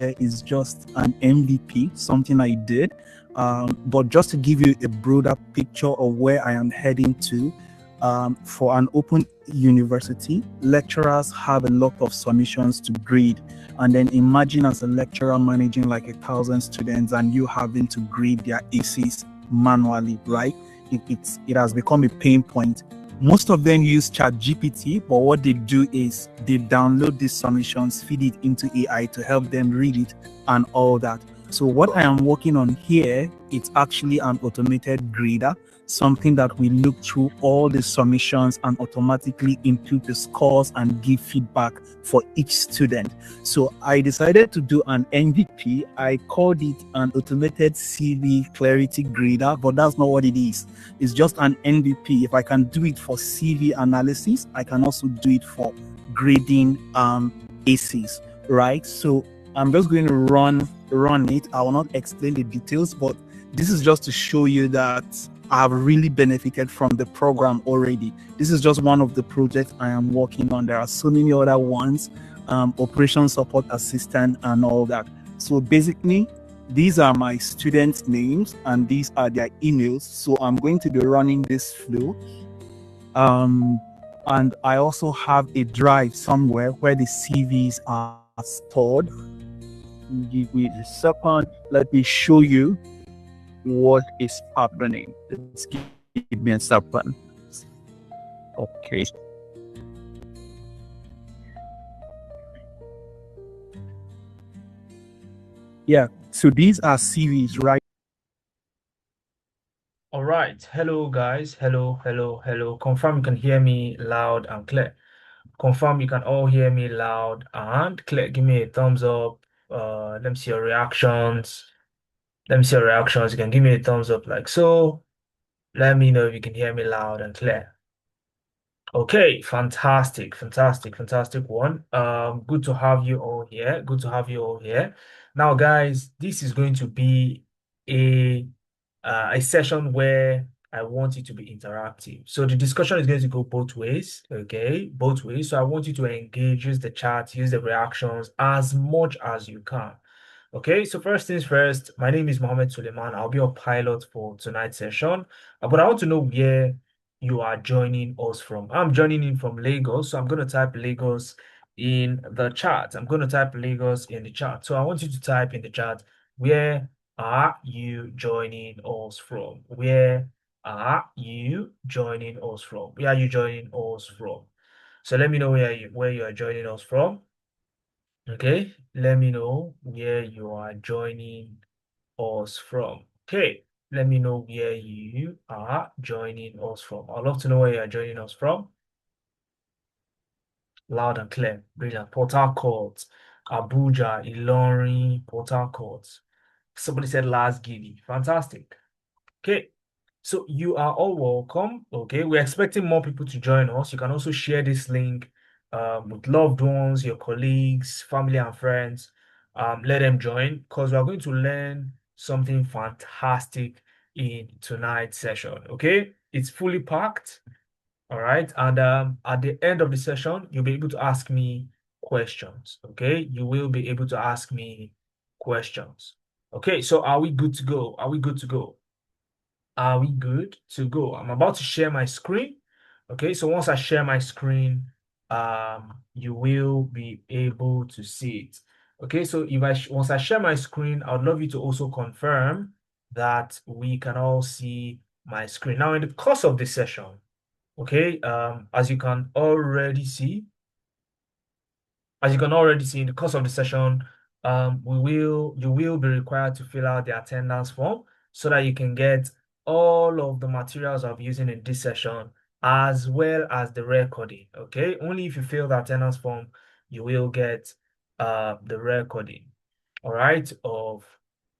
is just an MVP, something I did. But just to give you a broader picture of where I am heading to, for an open university, lecturers have a lot of submissions to grade. And then imagine as a lecturer managing like 1,000 students and you having to grade their essays manually, right? It has become a pain point. Most of them use ChatGPT, but what they do is they download these submissions, feed it into AI to help them read it and all that. So what I am working on here, it's actually an automated grader, something that we look through all the submissions and automatically input the scores and give feedback for each student. So I decided to do an MVP. I called it an automated CV clarity grader, but that's not what it is. It's just an MVP. If I can do it for CV analysis, I can also do it for grading essays, right? So I'm just going to run it. I will not explain the details, but this is just to show you that I've really benefited from the program already. This is just one of the projects I am working on. There are so many other ones, operation support assistant and all that. So basically, these are my students' names and these are their emails. So I'm going to be running this flow. And I also have a drive somewhere where the CVs are stored. Give me a second. Let me show you what is happening. Just give me a second. Okay. Yeah. So these are CVs, right? All right. Hello, guys. Hello, hello, hello. Confirm you can hear me loud and clear. Confirm you can all hear me loud and clear. Give me a thumbs up. Let me see your reactions. Let me see your reactions. You can give me a thumbs up like so. Let me know if you can hear me loud and clear. Okay, fantastic, fantastic, fantastic one. Good to have you all here. Good to have you all here. Now, guys, this is going to be a a session where I want it to be interactive. So the discussion is going to go both ways, okay? Both ways. So I want you to engage, use the chat, use the reactions as much as you can. Okay, so first things first, my name is Mohammed Suleiman. I'll be your pilot for tonight's session. But I want to know where you are joining us from. I'm joining in from Lagos, so I'm going to type Lagos in the chat. I'm going to type Lagos in the chat. So I want you to type in the chat, where are you joining us from? Where are you joining us from? Where are you joining us from? So let me know where you are joining us from. Okay, let me know where you are joining us from. Okay, let me know where you are joining us from. I'd love to know where you are joining us from. Loud and clear. Brilliant. Port Harcourt, Abuja, Ilorin, Port Harcourt. Somebody said Last Giddy. Fantastic. Okay, so you are all welcome. Okay, we're expecting more people to join us. You can also share this link with loved ones, your colleagues, family, and friends. Let them join because we are going to learn something fantastic in tonight's session. Okay, it's fully packed. All right, and at the end of the session, you'll be able to ask me questions. Okay, you will be able to ask me questions. Okay, so are we good to go? Are we good to go? Are we good to go? I'm about to share my screen. Okay, so once I share my screen, you will be able to see it. Okay, so if once I share my screen, I would love you to also confirm that we can all see my screen. Now, in the course of this session, okay, as you can already see, in the course of the session, you will be required to fill out the attendance form so that you can get all of the materials I'll be using in this session as well as the recording. Okay, only if you fill the attendance form, you will get the recording, all right, of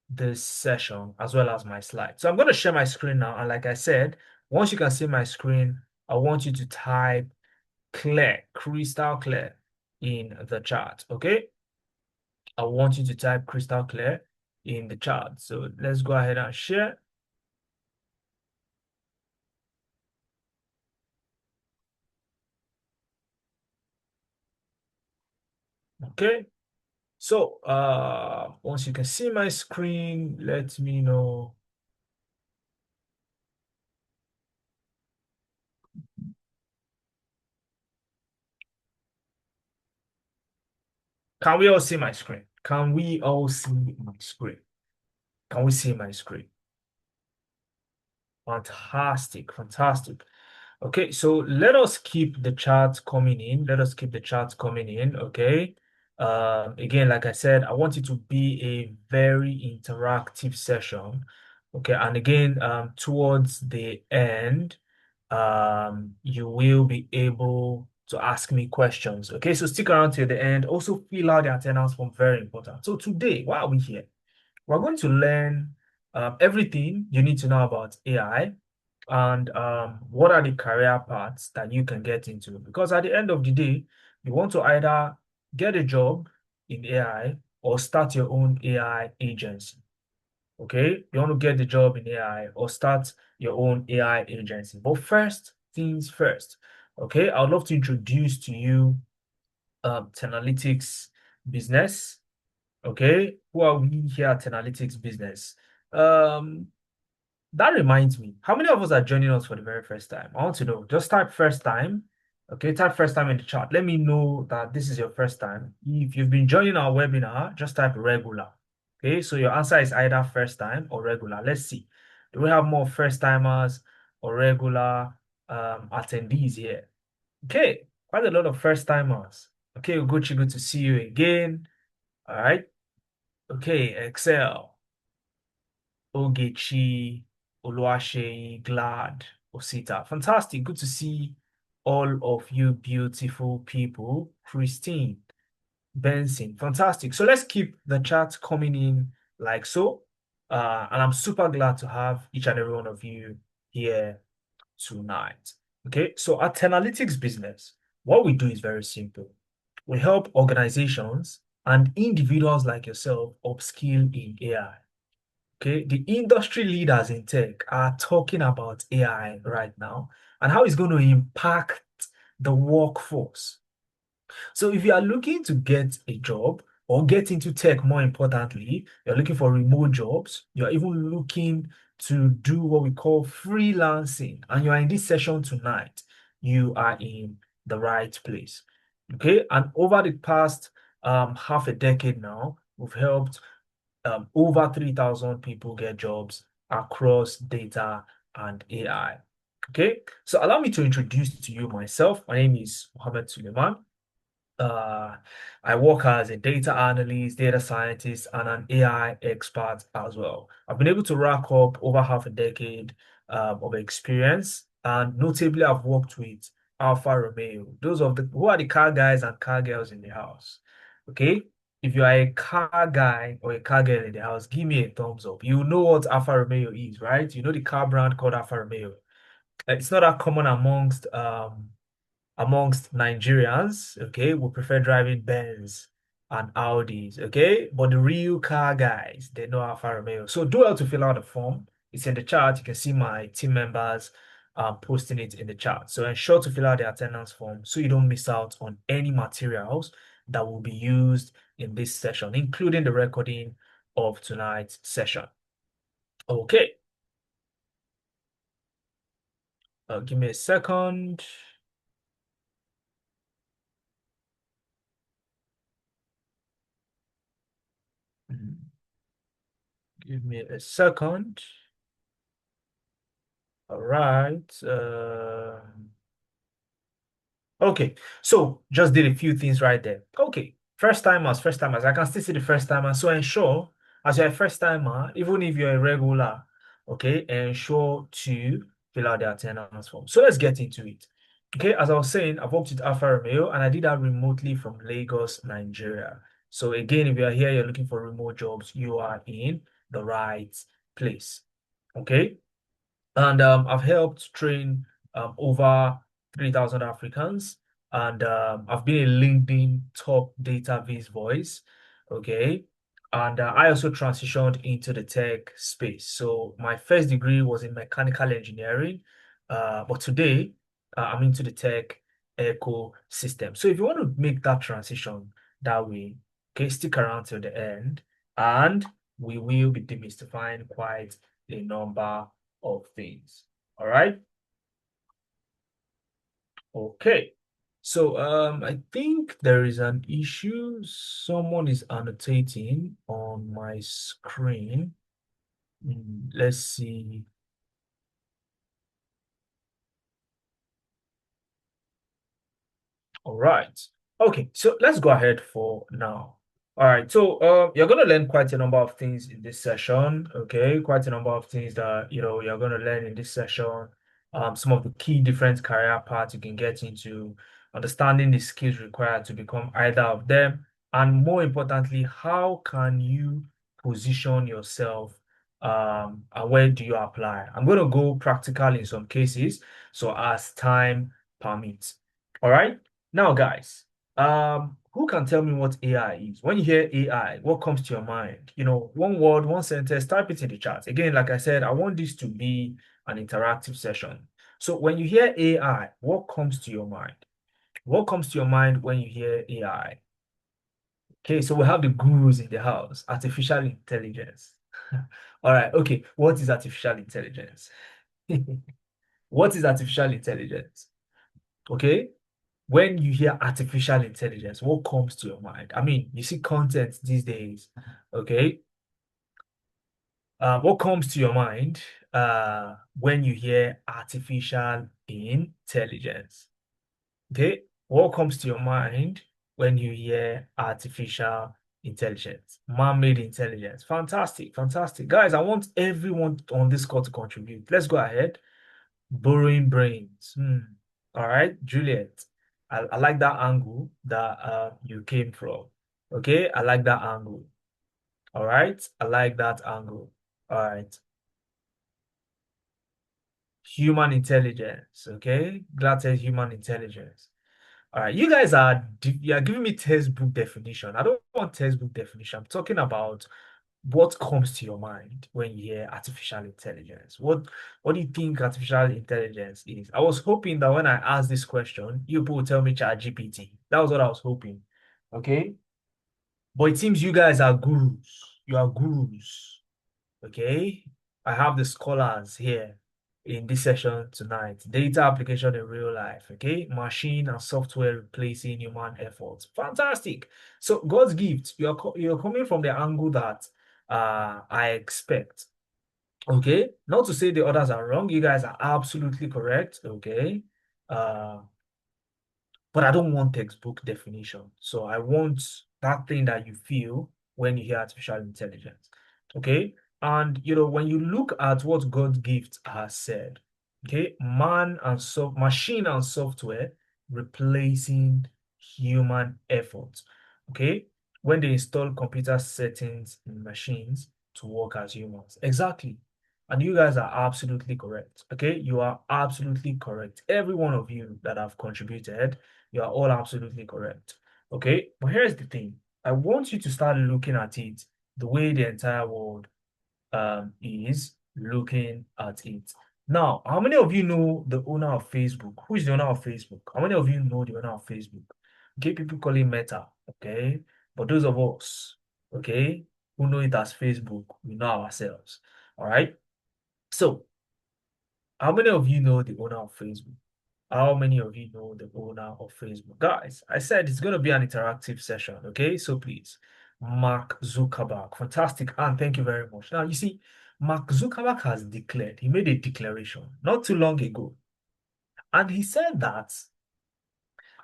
this session as well as my slides. So I'm going to share my screen now, and like I said, once you can see my screen, I want you to type clear, crystal clear in the chat. Okay, I want you to type crystal clear in the chat. So let's go ahead and share. Okay, So, once you can see my screen, let me know. Can we all see my screen? Can we all see my screen? Can we see my screen? Fantastic, fantastic. Okay, so let us keep the charts coming in. Let us keep the charts coming in. Okay. Again, like I said, I want it to be a very interactive session. Okay, and again, towards the end, you will be able to ask me questions. Okay, so stick around till the end. Also, fill out the attendance form, very important. So today, why are we here? We're going to learn everything you need to know about AI and what are the career paths that you can get into. Because at the end of the day, you want to either get a job in AI or start your own AI agency. Okay, you want to get the job in AI or start your own AI agency. But first things first. Okay, I would love to introduce to you Tenalytics business. Okay, who are we here at Analytics Business? Um, that reminds me, how many of us are joining us for the very first time? I want to know. Just type first time. Okay, type first time in the chat. Let me know that this is your first time. If you've been joining our webinar, just type regular. Okay, so your answer is either first time or regular. Let's see. Do we have more first timers or regular attendees here? Okay, quite a lot of first timers. Okay, Ugochi, good to see you again. All right. Okay, Excel, Ogechi, Oluwaseyi, Glad, Osita. Fantastic. Good to see all of you beautiful people. Christine, Benson. Fantastic. So let's keep the chat coming in like so. And I'm super glad to have each and every one of you here tonight. Okay, so at Analytics Business, what we do is very simple. We help organizations and individuals like yourself upskill in AI. Okay, the industry leaders in tech are talking about AI right now and how it's going to impact the workforce. So if you are looking to get a job or get into tech, more importantly, you're looking for remote jobs, you're even looking to do what we call freelancing, and you are in this session tonight, you are in the right place. Okay, and over the past half a decade now, we've helped over 3,000 people get jobs across data and AI. Okay, so allow me to introduce to you myself. My name is Mohammed Suleiman. Uh, I work as a data analyst, data scientist, and an AI expert as well. I've been able to rack up over half a decade of experience, and notably, I've worked with Alfa Romeo. Those of the who are the car guys and car girls in the house. Okay, if you are a car guy or a car girl in the house, give me a thumbs up. You know what Alfa Romeo is, right? You know the car brand called Alfa Romeo. It's not that common amongst Nigerians, okay, we prefer driving Benz and Audis, okay? But the real car guys, they know Alfa Romeo. So do well to fill out the form. It's in the chat. You can see my team members posting it in the chat. So ensure to fill out the attendance form so you don't miss out on any materials that will be used in this session, including the recording of tonight's session. Okay. Give me a second. Give me a second. All right. Okay. So just did a few things right there. Okay. First timers, first timers. I can still see the first timer. So ensure, as you're a first timer, even if you're a regular, okay, ensure to fill out the attendance form. So let's get into it. Okay, as I was saying, I've worked with Alfa Romeo and I did that remotely from Lagos, Nigeria. So again, if you are here, you're looking for remote jobs, you are in the right place. Okay. And I've helped train over 3,000 Africans. And I've been a LinkedIn top database voice. Okay. And I also transitioned into the tech space. So my first degree was in mechanical engineering. But today I'm into the tech ecosystem. So if you want to make that transition that way, Okay, stick around till the end, and we will be demystifying quite a number of things. All right. Okay. So I think there is an issue. Someone is annotating on my screen. Let's see. All right. Okay, so let's go ahead for now. All right, so you're going to learn quite a number of things in this session. Okay, quite a number of things that you're going to learn in this session. Some of the key different career paths you can get into, understanding the skills required to become either of them, and more importantly, how can you position yourself, and where do you apply? I'm going to go practical in some cases, so as time permits. All right. Now, guys, who can tell me what AI is? When you hear AI, what comes to your mind? One word, one sentence, type it in the chat. Again, like I said, I want this to be an interactive session. So when you hear AI, what comes to your mind? What comes to your mind when you hear AI? Okay, so we have the gurus in the house, artificial intelligence. All right, okay. What is artificial intelligence? What is artificial intelligence? Okay. When you hear artificial intelligence, what comes to your mind? I mean, you see content these days, okay? What comes to your mind when you hear artificial intelligence? Okay? What comes to your mind when you hear artificial intelligence? Man-made intelligence. Fantastic, fantastic. Guys, I want everyone on this call to contribute. Let's go ahead. Borrowing brains. All right, Juliet. I like that angle that you came from. Okay, I like that angle. All right, I like that angle. All right. Human intelligence. Okay, glad says human intelligence. All right, you are giving me textbook definition. I don't want textbook definition. I'm talking about what comes to your mind when you hear artificial intelligence? What do you think artificial intelligence is? I was hoping that when I asked this question, you people would tell me ChatGPT. That was what I was hoping. Okay. But it seems you guys are gurus. You are gurus. Okay. I have the scholars here in this session tonight. Data application in real life. Okay. Machine and software replacing human efforts. Fantastic. So God's gift, you're coming from the angle that I expect. Okay. Not to say the others are wrong. You guys are absolutely correct. Okay. Uh, but I don't want textbook definition. So I want that thing that you feel when you hear artificial intelligence. Okay. And when you look at what God's gift has said, okay, machine and software replacing human effort. Okay. When they install computer settings in machines to work as humans. Exactly. And you guys are absolutely correct. Okay. You are absolutely correct. Every one of you that have contributed, you are all absolutely correct. Okay, but here's the thing. I want you to start looking at it the way the entire world is looking at it. Now, how many of you know the owner of Facebook? Who is the owner of Facebook? How many of you know the owner of Facebook? Okay, people call it Meta, okay? But those of us, okay, who know it as Facebook, we know ourselves. All right. So, how many of you know the owner of Facebook? How many of you know the owner of Facebook? Guys, I said it's going to be an interactive session, okay? So please, Mark Zuckerberg. Fantastic. And thank you very much. Now, you see, Mark Zuckerberg has declared, he made a declaration not too long ago. And he said that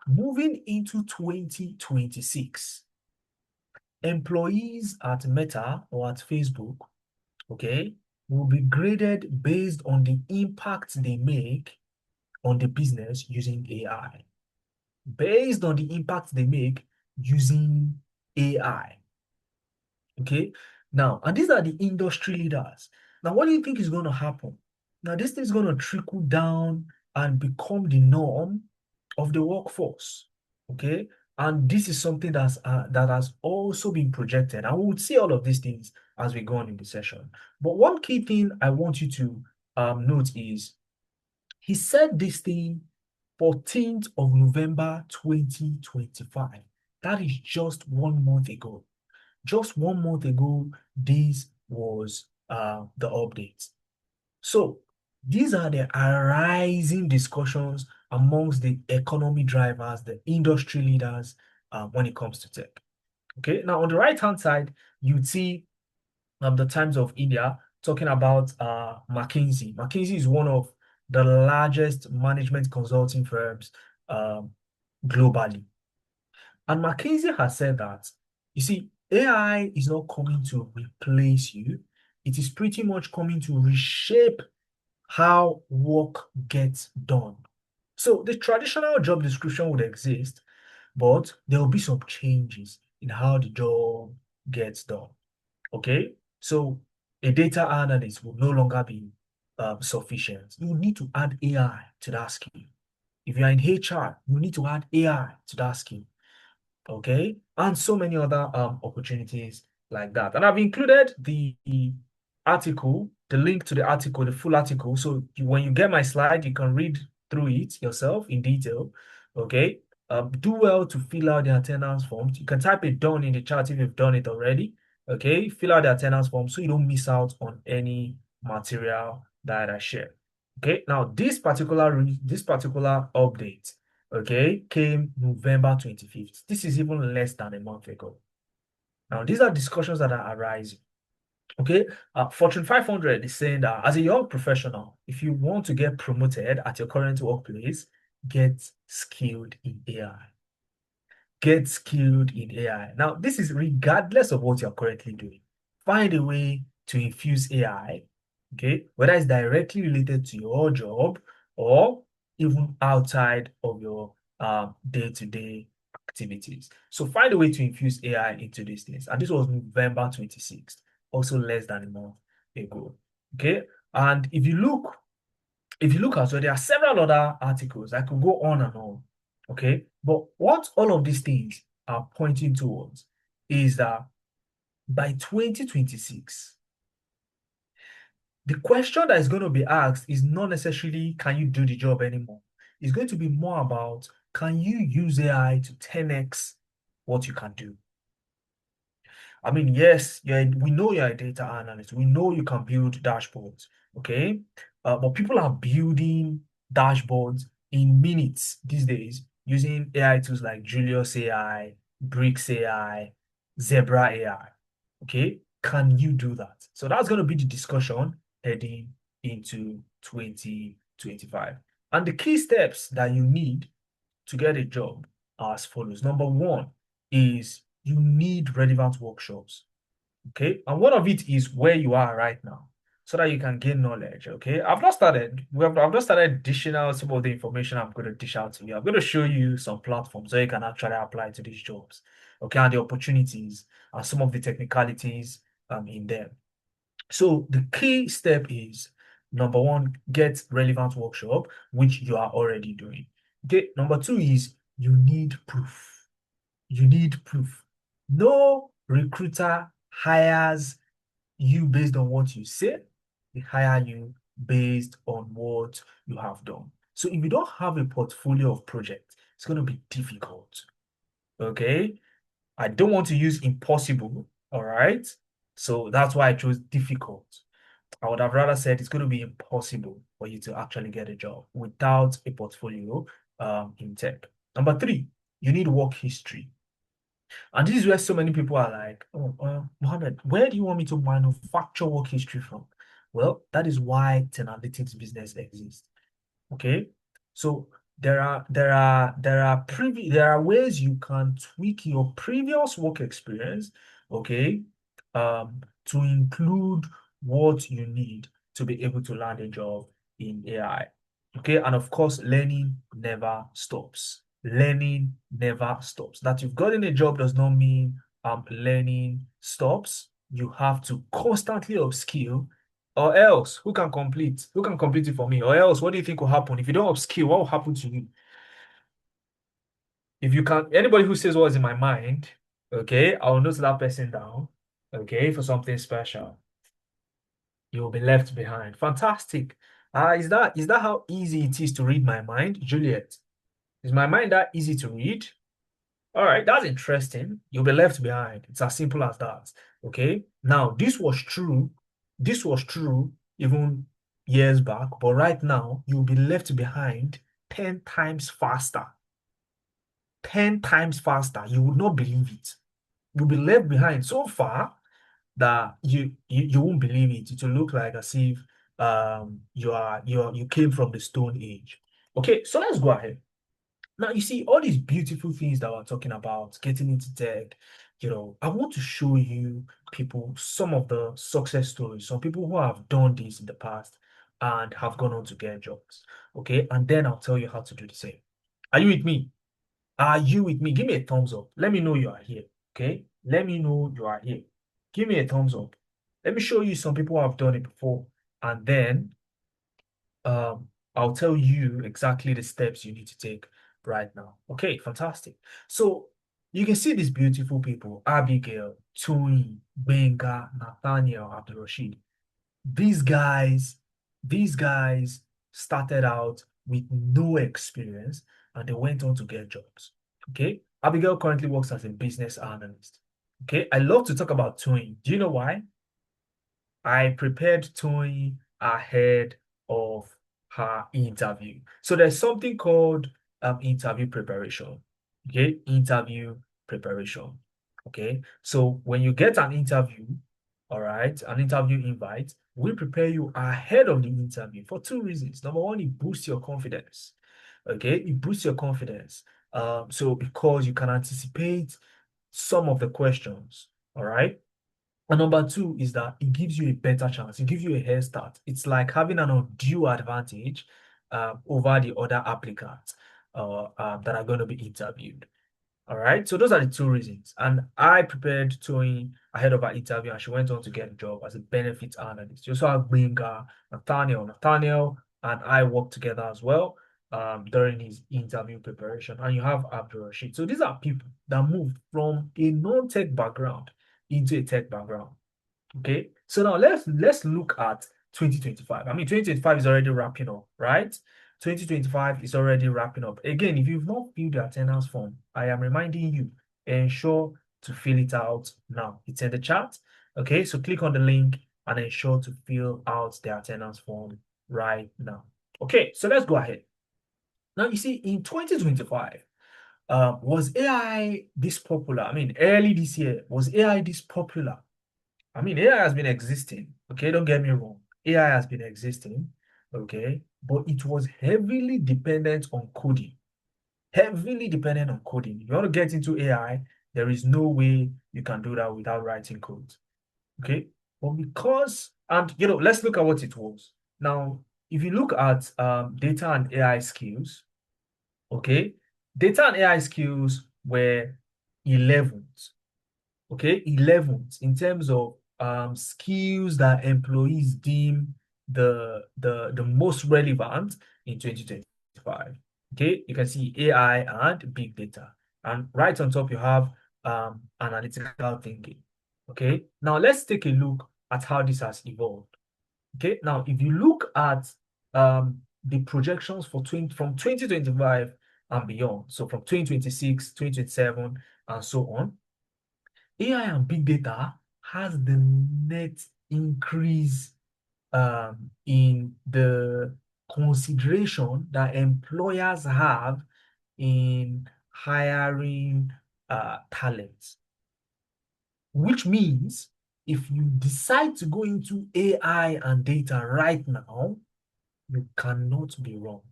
moving into 2026, employees at Meta or at Facebook, okay, will be graded based on the impact they make on the business using AI. Based on the impact they make using AI. Okay. Now, and these are the industry leaders. Now, what do you think is going to happen? Now, this thing is going to trickle down and become the norm of the workforce. Okay. And this is something that has also been projected. And we would see all of these things as we go on in the session. But one key thing I want you to note is he said this thing 14th of November 2025. That is just 1 month ago. Just 1 month ago, this was the update. So these are the arising discussions amongst the economy drivers, the industry leaders when it comes to tech. Okay, now on the right-hand side, you'd see the Times of India talking about McKinsey. McKinsey is one of the largest management consulting firms um, globally. And McKinsey has said that, you see, AI is not coming to replace you. It is pretty much coming to reshape how work gets done. So the traditional job description would exist, but there will be some changes in how the job gets done. Okay, so a data analyst will no longer be sufficient. You need to add AI to that skill. If you are in HR, you need to add AI to that skill. Okay, and so many other opportunities like that. And I've included the article, the link to the article, the full article. So when you get my slide, you can read through it yourself in detail. Okay, do well to fill out the attendance forms. You can type it down in the chat if you've done it already. Okay, fill out the attendance form so you don't miss out on any material that I share. Okay, now this particular update, okay, came November 25th. This is even less than a month ago. Now, these are discussions that are arising. Okay, Fortune 500 is saying that as a young professional, if you want to get promoted at your current workplace, get skilled in AI. Get skilled in AI. Now, this is regardless of what you're currently doing. Find a way to infuse AI, okay, whether it's directly related to your job or even outside of your day-to-day activities. So find a way to infuse AI into these things. And this was November 26th, also less than a month ago. Okay. And if you look as well, there are several other articles. I could go on and on. Okay. But what all of these things are pointing towards is that by 2026, the question that is going to be asked is not necessarily, can you do the job anymore? It's going to be more about, can you use AI to 10x what you can do? I mean, yes, we know you're a data analyst. We know you can build dashboards, okay? But people are building dashboards in minutes these days using AI tools like Julius AI, Bricks AI, Zebra AI, okay? Can you do that? So that's going to be the discussion heading into 2025. And the key steps that you need to get a job are as follows. Number one is you need relevant workshops. Okay. And one of it is where you are right now so that you can gain knowledge. Okay. I've not started dishing out some of the information I'm going to dish out to you. I'm going to show you some platforms where you can actually apply to these jobs. Okay. And the opportunities and some of the technicalities in them. So the key step is number one, get relevant workshop, which you are already doing. Okay. Number two is you need proof. You need proof. No recruiter hires you based on what you say. They hire you based on what you have done. So if you don't have a portfolio of projects, it's going to be difficult. Okay. I don't want to use impossible. All right. So that's why I chose difficult. I would have rather said it's going to be impossible for you to actually get a job without a portfolio in tech. Number three, you need work history. And this is where so many people are like, oh, Mohammed, where do you want me to manufacture work history from? Well, that is why Tenalytics business exists. Okay. So there are ways you can tweak your previous work experience, okay, to include what you need to be able to land a job in AI. Okay, and of course, learning never stops. Learning never stops. That you've gotten a job does not mean learning stops. You have to constantly upskill, or else who can complete? Who can complete it for me? Or else, what do you think will happen? If you don't upskill, what will happen to you? If you can, anybody who says what's in my mind, okay, I'll note that person down, okay, for something special. You'll be left behind. Fantastic. Is that how easy it is to read my mind, Juliet? Is my mind that easy to read? All right, that's interesting. You'll be left behind. It's as simple as that. Okay. Now, this was true. This was true even years back, but right now you'll be left behind 10 times faster. 10 times faster. You would not believe it. You'll be left behind so far that you won't believe it. It will look like as if you came from the Stone Age. Okay, so let's go ahead. Now, you see, all these beautiful things that we're talking about, getting into tech, I want to show you people, some of the success stories, some people who have done this in the past and have gone on to get jobs. Okay, and then I'll tell you how to do the same. Are you with me? Are you with me? Give me a thumbs up. Let me know you are here. Okay, let me know you are here. Give me a thumbs up. Let me show you some people who have done it before, and then um, I'll tell you exactly the steps you need to take right now. Okay, fantastic. So you can see these beautiful people, Abigail, Tony, Benga, Nathaniel, Abdul Rashid. These guys, these guys started out with no experience and they went on to get jobs. Okay. Abigail currently works as a business analyst. Okay. I love to talk about Tony. Do you know why? I prepared Tony ahead of her interview. So there's something called interview preparation. Okay, interview preparation. Okay, so when you get an interview, all right, an interview invite, we prepare you ahead of the interview for two reasons. Number one, it boosts your confidence. Okay, it boosts your confidence. So because you can anticipate some of the questions, all right. And number two is that it gives you a better chance. It gives you a head start. It's like having an undue advantage over the other applicants that are going to be interviewed. All right. So those are the two reasons. And I prepared Toyin ahead of our interview, and she went on to get a job as a benefits analyst. You also have Benga, Nathaniel. Nathaniel and I worked together as well during his interview preparation. And you have Abdul Rashid. So these are people that moved from a non-tech background into a tech background. Okay, so now let's look at 2025. I mean, 2025 is already wrapping up, right? 2025 is already wrapping up. Again, if you've not filled the attendance form, I am reminding you, ensure to fill it out now. It's in the chat. Okay, so click on the link and ensure to fill out the attendance form right now. Okay, so let's go ahead. Now, you see, in 2025, was AI this popular? I mean, early this year, was AI this popular? I mean, AI has been existing. Okay, don't get me wrong. AI has been existing. Okay, but it was heavily dependent on coding. Heavily dependent on coding. If you want to get into AI, there is no way you can do that without writing code. Okay, but because and let's look at what it was. Now, if you look at data and AI skills, okay, data and AI skills were 11th. Okay, 11th in terms of skills that employees deem the most relevant in 2025. Okay, you can see AI and big data, and right on top you have analytical thinking. Okay, now let's take a look at how this has evolved. Okay, now if you look at the projections for from 2025 and beyond, so from 2026, 2027, and so on, AI and big data has the net increase in the consideration that employers have in hiring talents, which means if you decide to go into AI and data right now, you cannot be wrong.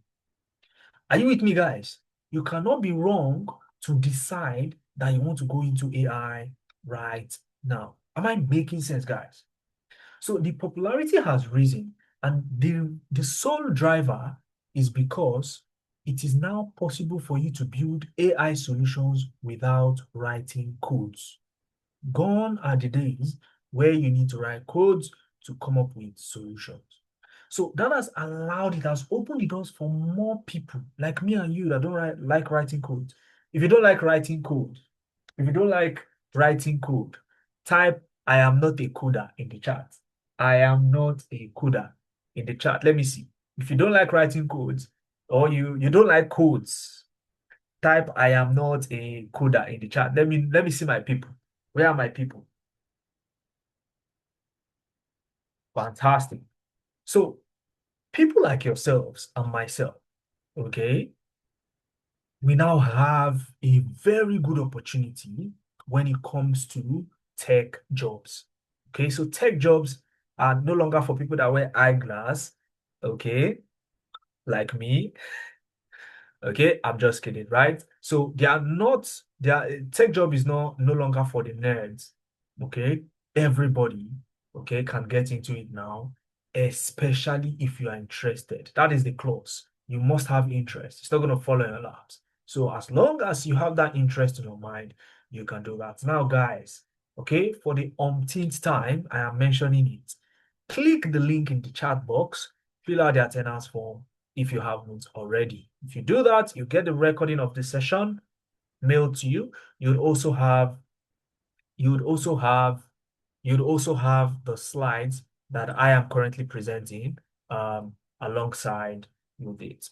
Are you with me, guys? You cannot be wrong to decide that you want to go into AI right now. Am I making sense, guys? So the popularity has risen, and the sole driver is because it is now possible for you to build AI solutions without writing codes. Gone are the days where you need to write codes to come up with solutions. So that has allowed, it has opened the doors for more people like me and you that don't like writing code. If you don't like writing code, if you don't like writing code, type I am not a coder in the chat. I am not a coder in the chat. Let me see. If you don't like writing codes or you don't like codes, Type I am not a coder in the chat. Let me see my people. Where are my people? Fantastic. So people like yourselves and myself, okay, we now have a very good opportunity when it comes to tech jobs. Okay, so tech jobs are no longer for people that wear eyeglass, okay, like me. Okay, I'm just kidding, right? So they are not, their tech job is no longer for the nerds. Okay, everybody, okay, can get into it now, especially if you are interested. That is the clause. You must have interest. It's not going to follow your laps. So as long as you have that interest in your mind, you can do that. Now, guys, okay, for the umpteenth time, I am mentioning it. Click the link in the chat box, fill out the attendance form if you haven't already. If you do that, you get the recording of the session mailed to you. You'd also have you'd also have you'd also have the slides that I am currently presenting alongside with it.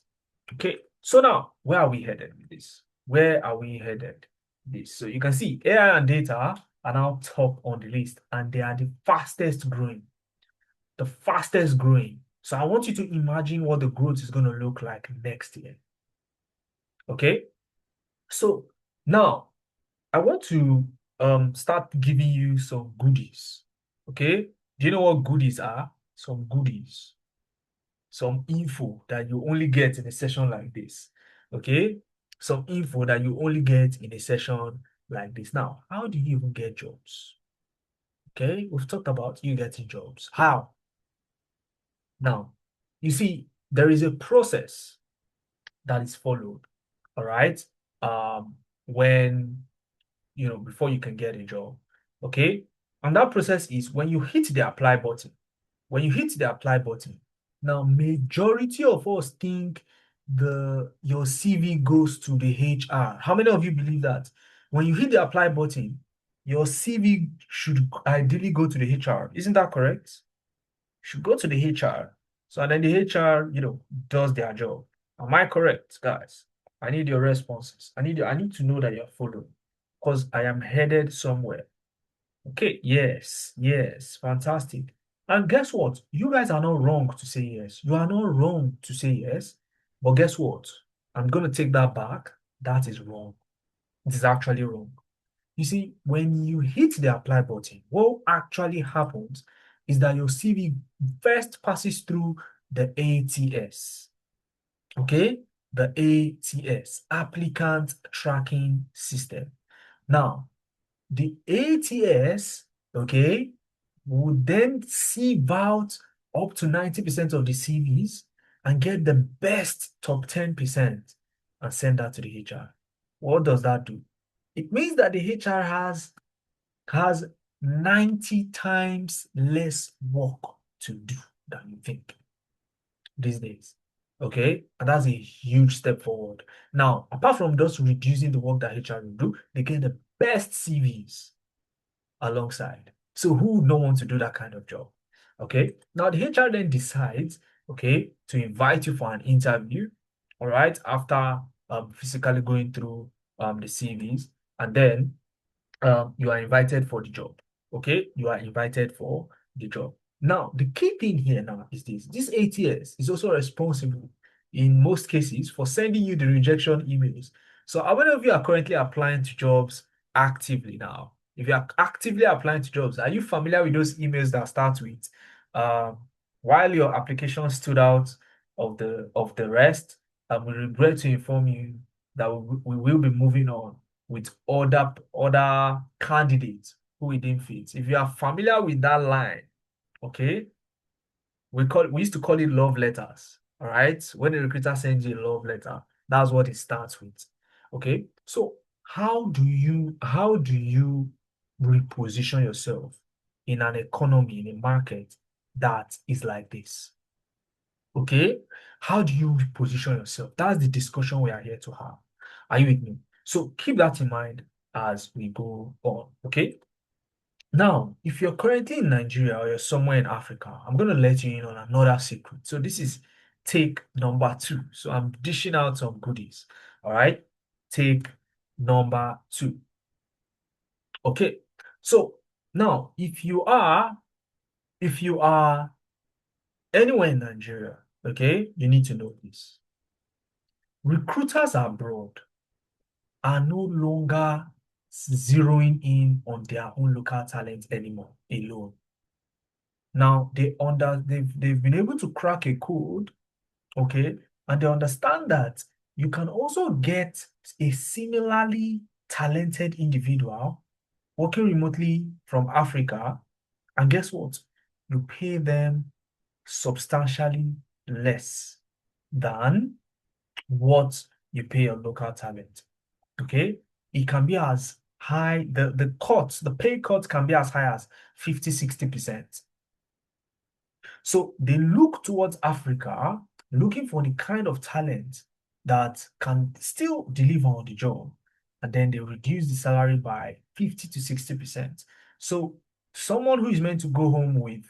Okay, so now where are we headed with this? Where are we headed? This. So you can see AI and data are now top on the list, and they are the fastest growing. The fastest growing. So I want you to imagine what the growth is going to look like next year. Okay. So now I want to start giving you some goodies. Okay. Do you know what goodies are? Some goodies, some info that you only get in a session like this. Okay. Some info that you only get in a session like this. Now, how do you even get jobs? Okay. We've talked about you getting jobs. How? Now, you see, there is a process that is followed. All right. When before you can get a job. Okay. And that process is when you hit the apply button. When you hit the apply button, now majority of us think your CV goes to the HR. How many of you believe that? When you hit the apply button, your CV should ideally go to the HR. Isn't that correct? Should go to the HR. So and then the HR, does their job. Am I correct, guys? I need your responses. I need to know that you're following because I am headed somewhere. Okay, yes, yes, fantastic. And guess what? You guys are not wrong to say yes. You are not wrong to say yes. But guess what? I'm going to take that back. That is wrong. It is actually wrong. You see, when you hit the apply button, what actually happens is that your CV first passes through the ATS. Okay? The ATS, Applicant Tracking System. Now, the ATS, okay, would then sieve out up to 90% of the CVs and get the best top 10% and send that to the HR. What does that do? It means that the HR has 90 times less work to do than you think these days. Okay, and that's a huge step forward. Now, apart from just reducing the work that HR will do, they get the best CVs alongside. So who would not want to do that kind of job? Okay. Now the HR then decides, okay, to invite you for an interview, all right, after physically going through the CVs, and then you are invited for the job. Okay, you are invited for the job. Now, the key thing here now is this. This ATS is also responsible in most cases for sending you the rejection emails. So how many of you are currently applying to jobs actively now? If you are actively applying to jobs, are you familiar with those emails that start with while your application stood out of the rest, we regret to inform you that we will be moving on with other candidates who we didn't fit. If you are familiar with that line, okay, we used to call it love letters. All right. When the recruiter sends you a love letter, that's what it starts with. Okay. So how do you reposition yourself in an economy, in a market that is like this? Okay. How do you reposition yourself? That's the discussion we are here to have. Are you with me? So keep that in mind as we go on. Okay. Now, if you're currently in Nigeria or you're somewhere in Africa, I'm going to let you in on another secret. So this is take number 2. So I'm dishing out some goodies. All right. take number two. Okay. So now if you are anywhere in Nigeria, okay, you need to know this. Recruiters abroad are no longer zeroing in on their own local talent anymore alone. Now they've been able to crack a code, okay, and they understand that you can also get a similarly talented individual working remotely from Africa, and guess what? You pay them substantially less than what you pay your local talent. Okay? It can be as high, the pay cuts can be as high as 50, 60%. So they look towards Africa, looking for the kind of talent that can still deliver on the job. And then they reduce the salary by 50 to 60%. So someone who is meant to go home with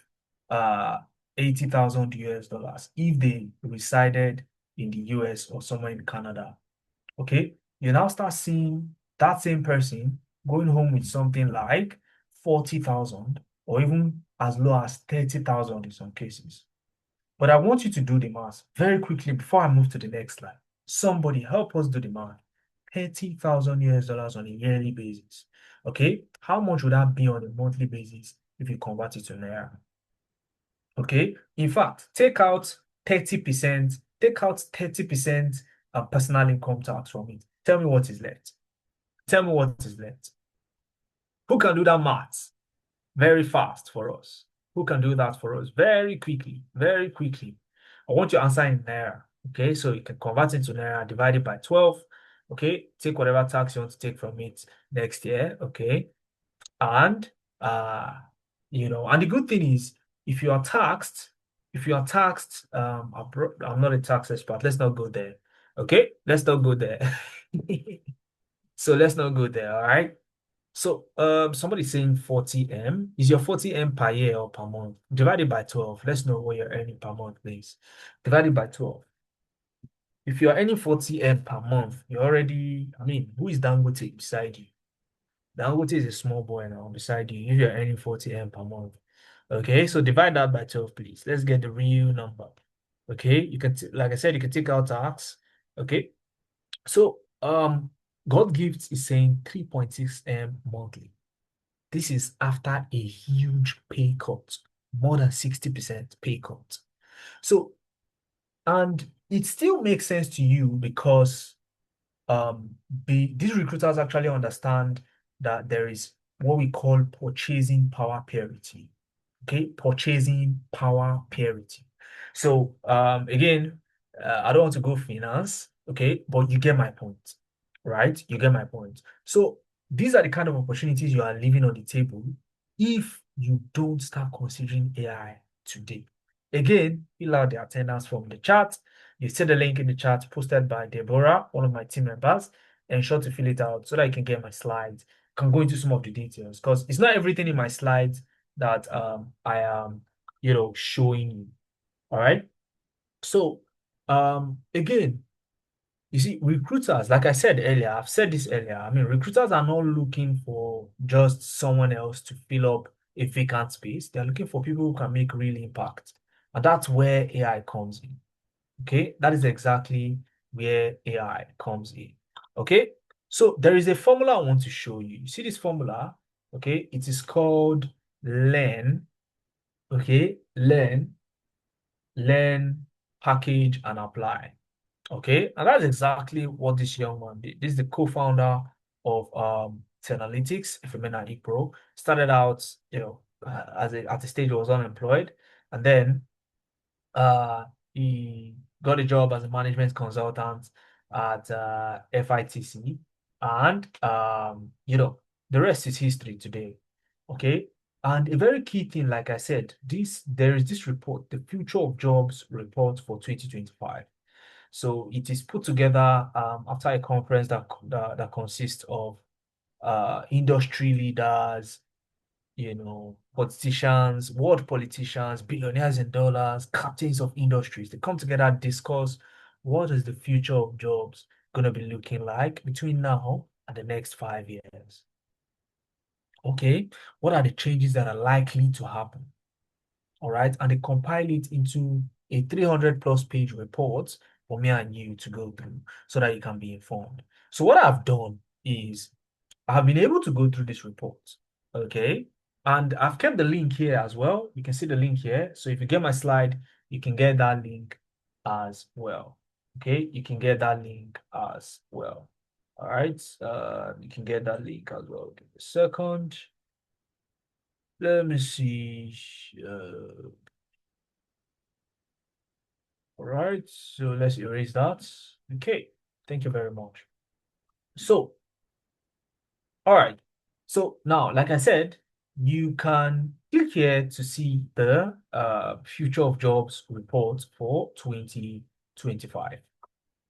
uh 80,000 US dollars if they resided in the US or somewhere in Canada, okay, you now start seeing that same person going home with something like 40,000 or even as low as 30,000 in some cases. But I want you to do the math very quickly before I move to the next slide. Somebody help us do the math. 30,000 US dollars on a yearly basis. Okay, how much would that be on a monthly basis if you convert it to Naira? Okay, in fact, take out 30% personal income tax from it. Tell me what is left. Tell me what is left. Who can do that math very fast for us? Who can do that for us very quickly? Very quickly. I want you to answer in Naira. Okay, so you can convert it to Naira, divide it by 12. Okay, take whatever tax you want to take from it next year. Okay, and uh, and the good thing is if you are taxed, I'm not a tax expert. Let's not go there. Okay, let's not go there. So let's not go there. All right. So somebody's saying 40M. Is your 40M per year or per month? Divided by 12. Let's know what you're earning per month, please. Divided by 12. If you're earning 40M per month, you're already, I mean, who is Dangote beside you? Dangote is a small boy now beside you if you're earning 40M per month. Okay, so divide that by 12, please. Let's get the real number. Okay, you can, like I said, you can take out tax. Okay, so God Gifts is saying 3.6M monthly. This is after a huge pay cut, more than 60% pay cut. So, and it still makes sense to you because these recruiters actually understand that there is what we call purchasing power parity. Okay, purchasing power parity. So again, I don't want to go finance, okay, but you get my point, right? You get my point. So these are the kind of opportunities you are leaving on the table if you don't start considering AI today. Again, fill out the attendance from the chat. You see the link in the chat posted by Deborah, one of my team members. Ensure to fill it out so that I can get my slides. Can go into some of the details because it's not everything in my slides that I am, showing you. All right. So again, you see, recruiters, like I said earlier, I've said this earlier. I mean, recruiters are not looking for just someone else to fill up a vacant space. They're looking for people who can make real impact. And that's where AI comes in. Okay, that is exactly where AI comes in. Okay, so there is a formula I want to show you. You see this formula? Okay, it is called learn. Okay, learn, package, and apply. Okay, and that's exactly what this young man did. This is the co-founder of Teralytics, Femina Pro. Started out, at the stage he was unemployed, and then he got a job as a management consultant at FITC, and the rest is history today. Okay, and a very key thing, like I said, there is this report, the Future of Jobs report for 2025. So it is put together after a conference that consists of industry leaders, politicians, world politicians, billionaires in dollars, captains of industries. They come together and discuss what is the future of jobs going to be looking like between now and the next 5 years? Okay, what are the changes that are likely to happen? All right, and they compile it into a 300 plus page report for me and you to go through so that you can be informed. So what I've done is I've been able to go through this report, okay? And I've kept the link here as well. You can see the link here. So if you get my slide, you can get that link as well, okay? You can get that link as well. All right, you can get that link as well. Give me a second. Let me see. All right, so let's erase that. Okay, thank you very much. So, all right. So now, like I said, you can click here to see the future of jobs report for 2025.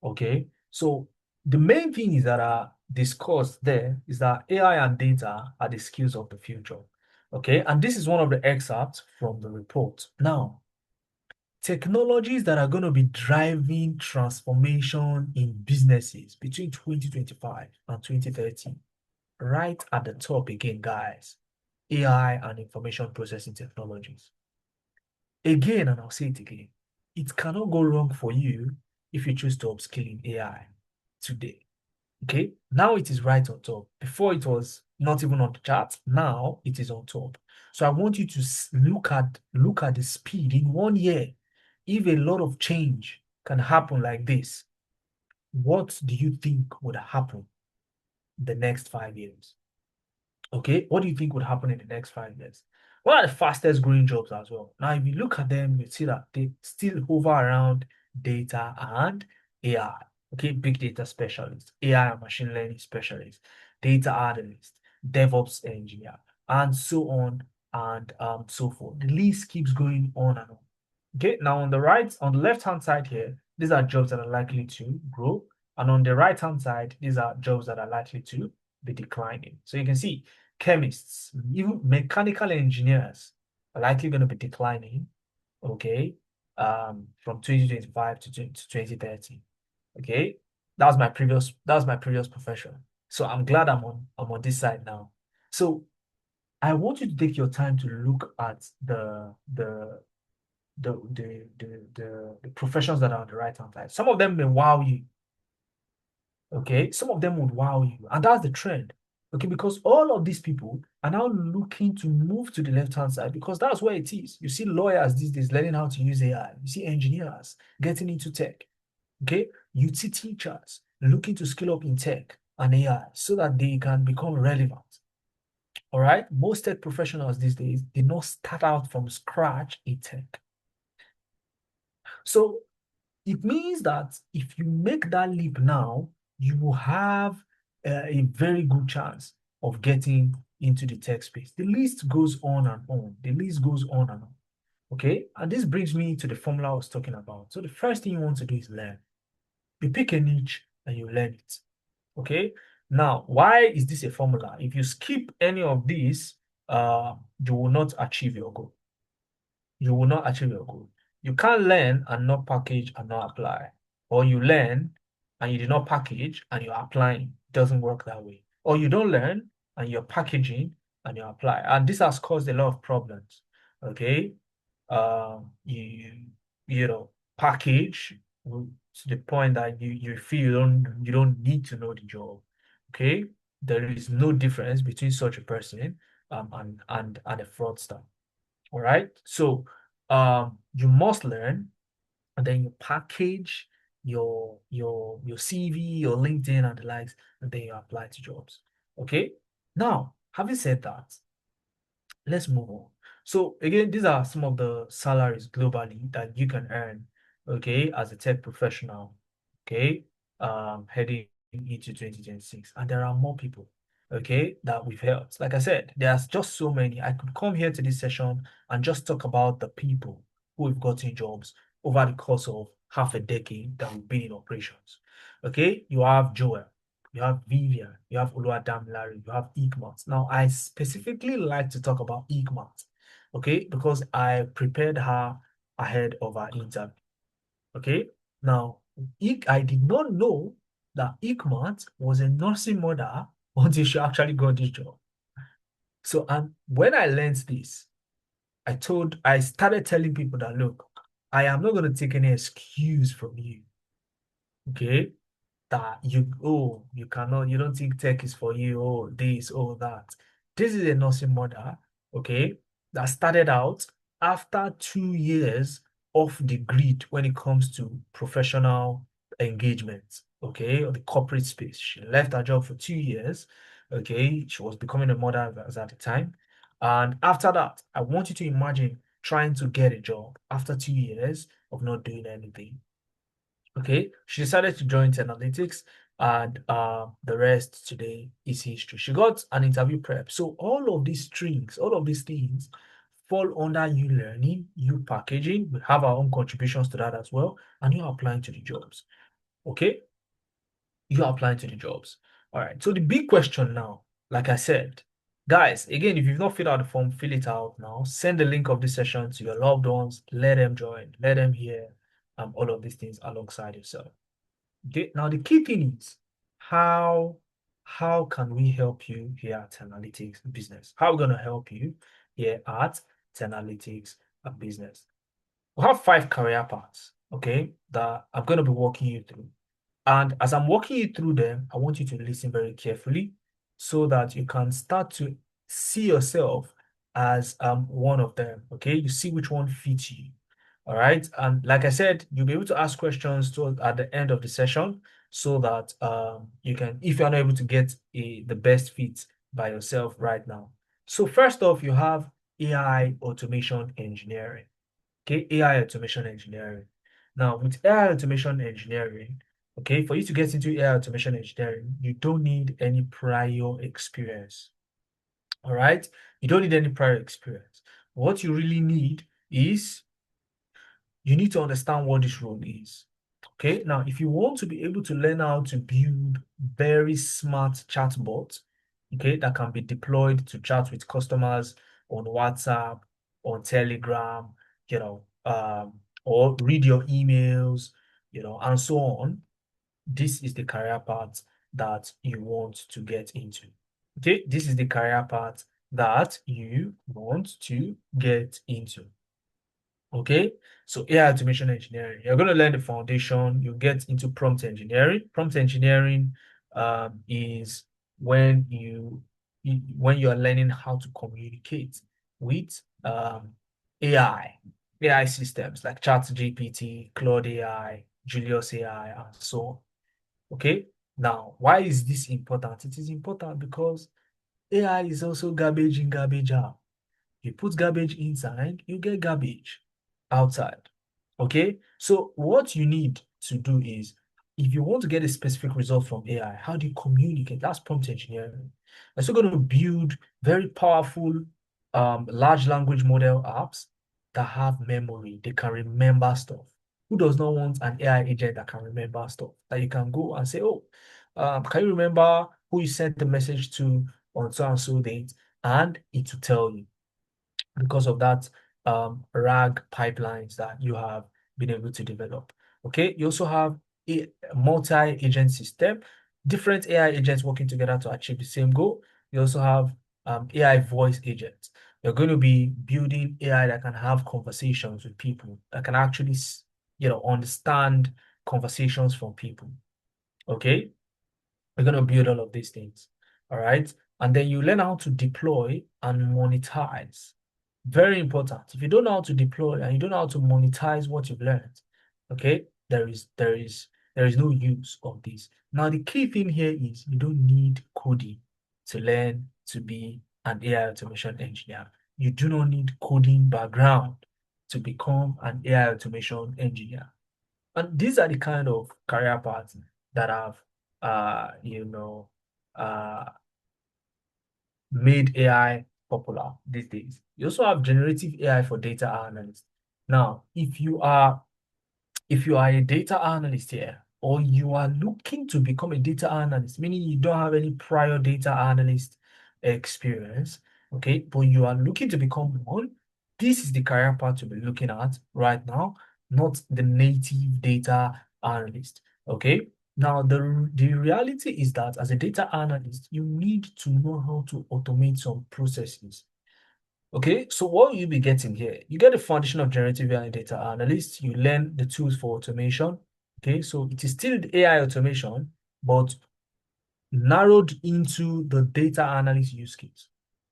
Okay. So the main things that are discussed there is that AI and data are the skills of the future. Okay. And this is one of the excerpts from the report. Now, technologies that are going to be driving transformation in businesses between 2025 and 2030. Right at the top again, guys, AI and information processing technologies. Again, and I'll say it again, it cannot go wrong for you if you choose to upskill in AI today. Okay, now it is right on top. Before it was not even on the chart. Now it is on top. So I want you to look at the speed in 1 year. If a lot of change can happen like this, what do you think would happen the next 5 years? Okay, what do you think would happen in the next 5 years? What are the fastest growing jobs as well? Now, if you look at them, you see that they still hover around data and AI. Okay, big data specialist, AI and machine learning specialist, data analyst, DevOps engineer, and so on and so forth. The list keeps going on and on. Okay, now on the left hand side here, these are jobs that are likely to grow, and on the right hand side, these are jobs that are likely to be declining. So you can see chemists, even mechanical engineers are likely going to be declining, okay, from 2025 to 2030. Okay, that's my previous profession. So I'm glad I'm on this side now. So I want you to take your time to look at the professions that are on the right hand side. Some of them may wow you. Okay, some of them would wow you, and that's the trend. Okay, because all of these people are now looking to move to the left hand side because that's where it is. You see lawyers these days learning how to use AI. You see engineers getting into tech. Okay, you see teachers looking to skill up in tech and AI so that they can become relevant. All right, most tech professionals these days did not start out from scratch in tech. So it means that if you make that leap now, you will have a very good chance of getting into the tech space. The list goes on and on. The list goes on and on. Okay. And this brings me to the formula I was talking about. So the first thing you want to do is learn. You pick a niche and you learn it. Okay. Now, why is this a formula? If you skip any of these, you will not achieve your goal. You will not achieve your goal. You can't learn and not package and not apply. Or you learn and you do not package and you're applying. It doesn't work that way. Or you don't learn and you're packaging and you apply. And this has caused a lot of problems. Okay. You package to the point that you feel you don't need to know the job. Okay. There is no difference between such a person and a fraudster. All right. So you must learn, and then you package your CV, your LinkedIn, and the likes, and then you apply to jobs. Okay. Now, having said that, let's move on. So again, these are some of the salaries globally that you can earn, okay, as a tech professional, okay, heading into 2026. And there are more people, okay, that we've helped. Like I said, there's just so many. I could come here to this session and just talk about the people who have gotten jobs over the course of half a decade that we've been in operations. Okay, you have Joel, you have Vivian, you have Oluwadamilare, you have Igmat. Now, I specifically like to talk about Igmat, okay, because I prepared her ahead of our interview. Okay, now I did not know that Ikmat was a nursing mother until she actually got this job. So, and when I learned this, I started telling people that, look, I am not going to take any excuse from you. Okay? That you cannot, you don't think tech is for you, oh, this, oh, that. This is a nursing mother, okay, that started out after 2 years off the grid when it comes to professional engagement, okay, or the corporate space. She left her job for 2 years, okay. She was becoming a mother as at the time. And after that, I want you to imagine trying to get a job after 2 years of not doing anything. Okay, she decided to join Analytics, and the rest today is history. She got an interview prep. So all of these strings, all of these things fall under you learning, you packaging. We have our own contributions to that as well, and you're applying to the jobs. Okay, you're applying to the jobs. All right. So the big question now, like I said, guys, again, if you've not filled out the form, fill it out now. Send the link of this session to your loved ones. Let them join. Let them hear all of these things alongside yourself. Now, the key thing is how how can we help you here at Analytics Business? How are we going to help you here at Analytics Business? We have 5 career paths, okay, that I'm going to be walking you through. And as I'm walking you through them, I want you to listen very carefully so that you can start to see yourself as one of them, okay? You see which one fits you. All right. And like I said, you'll be able to ask questions at the end of the session so that you can, if you're not able to get the best fit by yourself right now. So first off, you have AI automation engineering. Okay, AI automation engineering. Now, with AI automation engineering, okay, for you to get into AI automation engineering, you don't need any prior experience. All right, you don't need any prior experience. What you really need is you need to understand what this role is. Okay, now if you want to be able to learn how to build very smart chatbots, okay, that can be deployed to chat with customers on WhatsApp, on Telegram, you know, or read your emails, and so on, this is the career path that you want to get into. Okay, this is the career path that you want to get into. Okay, so AI automation engineering, you're going to learn the foundation. You get into prompt engineering. Prompt engineering is when when you are learning how to communicate with AI systems like ChatGPT, Claude AI, Julius AI, and so on. Okay, now why is this important? It is important because AI is also garbage in, garbage out. You put garbage inside, you get garbage outside. Okay? So what you need to do is, if you want to get a specific result from AI, how do you communicate? That's prompt engineering. And so going to build very powerful large language model apps that have memory. They can remember stuff. Who does not want an AI agent that can remember stuff? That you can go and say, oh, can you remember who you sent the message to on so and so date? And it will tell you because of that RAG pipelines that you have been able to develop. Okay, you also have a multi-agent system, different AI agents working together to achieve the same goal. You also have AI voice agents. You're going to be building AI that can have conversations with people, that can actually, understand conversations from people. Okay, we're going to build all of these things. All right. And then you learn how to deploy and monetize. Very important. If you don't know how to deploy and you don't know how to monetize what you've learned, okay, there is no use of this. Now, the key thing here is you don't need coding to learn to be an AI automation engineer. You do not need coding background to become an AI automation engineer. And these are the kind of career paths that have uh, you know, uh, made AI popular these days. You also have generative AI for data analysts. Now, if you are a data analyst here, or you are looking to become a data analyst, meaning you don't have any prior data analyst experience, okay, but you are looking to become one, this is the career path to be looking at right now, not the native data analyst, okay? Now, the reality is that as a data analyst, you need to know how to automate some processes. Okay, so what you'll be getting here, you get the foundation of generative AI data analyst, you learn the tools for automation. Okay, so it is still the AI automation, but narrowed into the data analyst use case.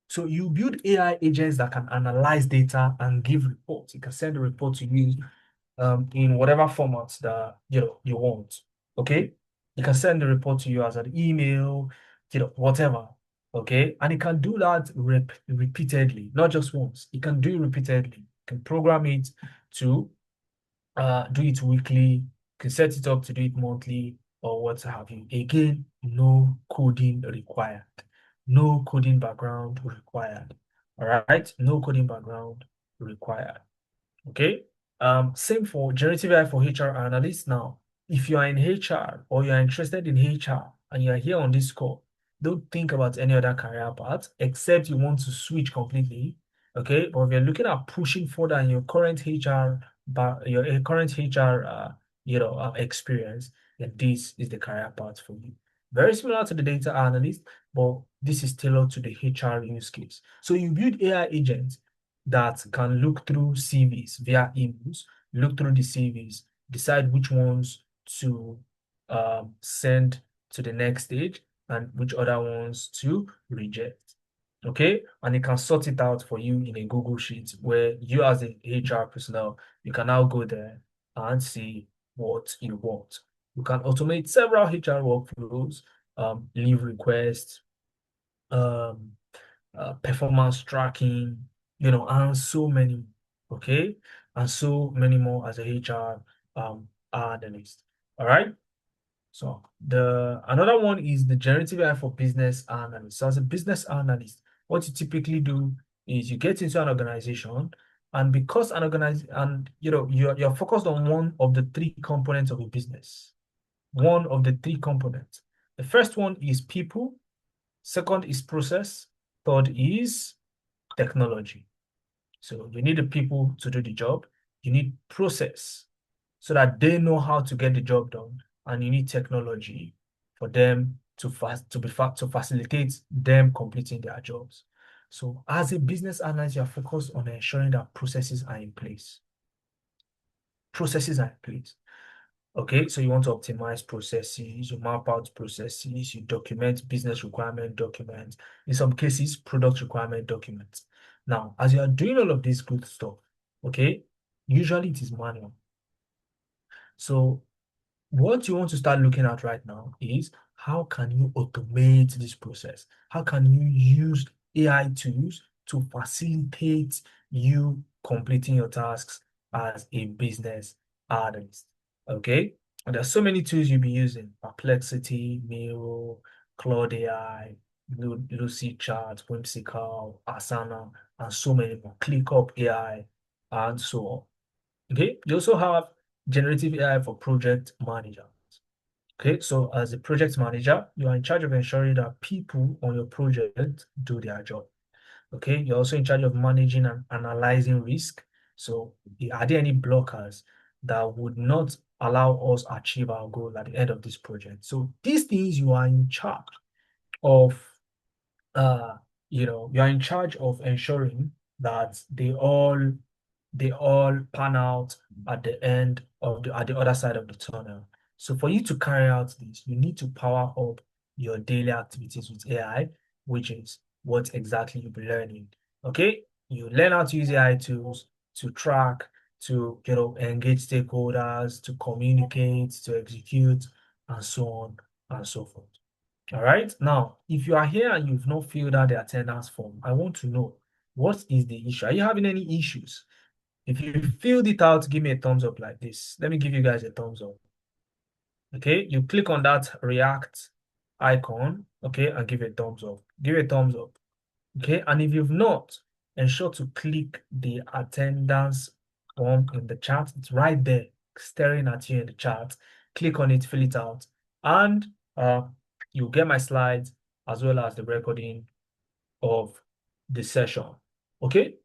So you build AI agents that can analyze data and give reports. You can send a report to you in whatever formats that you want. Okay, you can send the report to you as an email, whatever. Okay, and it can do that repeatedly, not just once. It can do it repeatedly. You can program it to do it weekly. You can set it up to do it monthly or what have you. Again, no coding required. No coding background required. All right, no coding background required. Okay. Same for generative AI for HR analysts. Now, if you are in HR or you are interested in HR and you are here on this call, don't think about any other career path except you want to switch completely. Okay. But if you're looking at pushing further in your current HR, but your current HR, experience, then this is the career path for you. Very similar to the data analyst, but this is tailored to the HR use case. So you build AI agents that can look through CVs via emails, look through the CVs, decide which ones to send to the next stage and which other ones to reject. Okay, and it can sort it out for you in a Google Sheet where you, as the HR personnel, you can now go there and see what you want. You can automate several HR workflows, leave requests, um, performance tracking, and so many, okay, and so many more as a HR analyst. All right. So the another one is the generative AI for business analyst. So as a business analyst, what you typically do is you get into an organization, and because an organization and you're focused on one of the three components of a business. One of the three components. The first one is people, second is process, third is technology. So you need the people to do the job. You need process so that they know how to get the job done, and you need technology for them to facilitate them completing their jobs. So as a business analyst, you're focused on ensuring that processes are in place. Processes are in place. Okay, so you want to optimize processes, you map out processes, you document business requirement documents, in some cases, product requirement documents. Now, as you are doing all of this good stuff, okay, usually it is manual. So what you want to start looking at right now is how can you automate this process? How can you use AI tools to facilitate you completing your tasks as a business analyst? Okay. And there's so many tools you'll be using: Perplexity, Miro, Claude AI, Lucidchart, Whimsical, Asana, and so many more. ClickUp AI, and so on. Okay. You also have generative AI for project manager. Okay, so as a project manager, you are in charge of ensuring that people on your project do their job. Okay, you're also in charge of managing and analyzing risk. So, are there any blockers that would not allow us achieve our goal at the end of this project? So, these things you are in charge of uh you are in charge of ensuring that they all pan out at the end of at the other side of the tunnel. So for you to carry out this, you need to power up your daily activities with AI, which is what exactly you'll be learning. Okay, you learn how to use AI tools to track, to engage stakeholders, to communicate, to execute, and so on and so forth. All right. Now, if you are here and you've not filled out the attendance form, I want to know, what is the issue? Are you having any issues? If you filled it out, give me a thumbs up like this. Let me give you guys a thumbs up. Okay. You click on that React icon, okay, and give a thumbs up. Give a thumbs up. Okay. And if you've not, ensure to click the attendance form in the chat. It's right there, staring at you in the chat. Click on it, fill it out, and you'll get my slides as well as the recording of the session. Okay.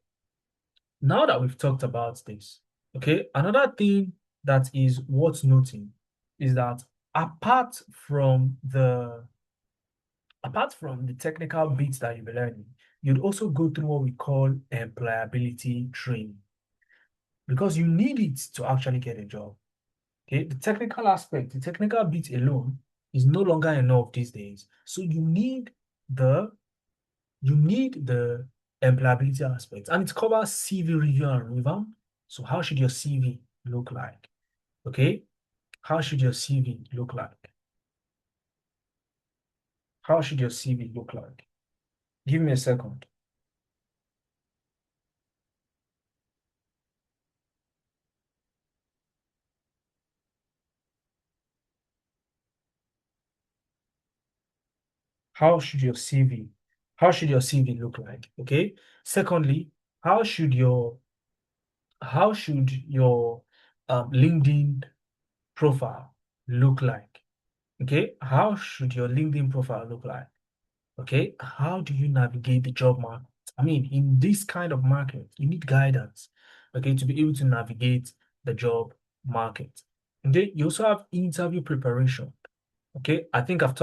Now that we've talked about this, okay, another thing that is worth noting is that apart from the technical bits that you'll be learning, you'd also go through what we call employability training because you need it to actually get a job. Okay, the technical aspect, the technical bit alone is no longer enough these days. So the you need the employability aspect, and it covers CV review and revamp. So how should your CV look like? Okay, how should your CV look like? How should your CV look like? Give me a second. How should your CV, how should your CV look like? Okay. Secondly, how should your LinkedIn profile look like? Okay. How should your LinkedIn profile look like? Okay. How do you navigate the job market? I mean, in this kind of market, you need guidance, okay, to be able to navigate the job market. Okay. You also have interview preparation. Okay, I think I've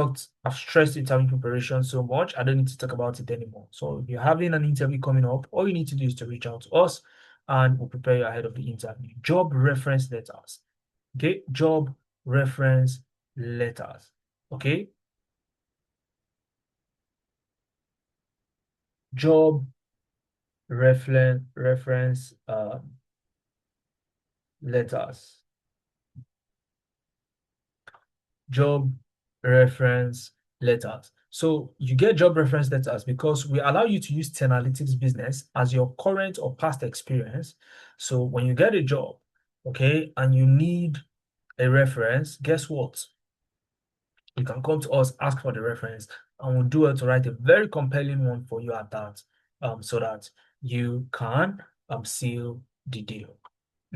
stressed interview preparation so much, I don't need to talk about it anymore. So if you're having an interview coming up, all you need to do is to reach out to us and we'll prepare you ahead of the interview. Job reference letters. Okay, job reference letters. Okay, job reference letters. Job reference letters. So you get job reference letters because we allow you to use Tenalytics Business as your current or past experience. So when you get a job, okay, and you need a reference, guess what? You can come to us, ask for the reference, and we'll do it to write a very compelling one for you at that, so that you can seal the deal.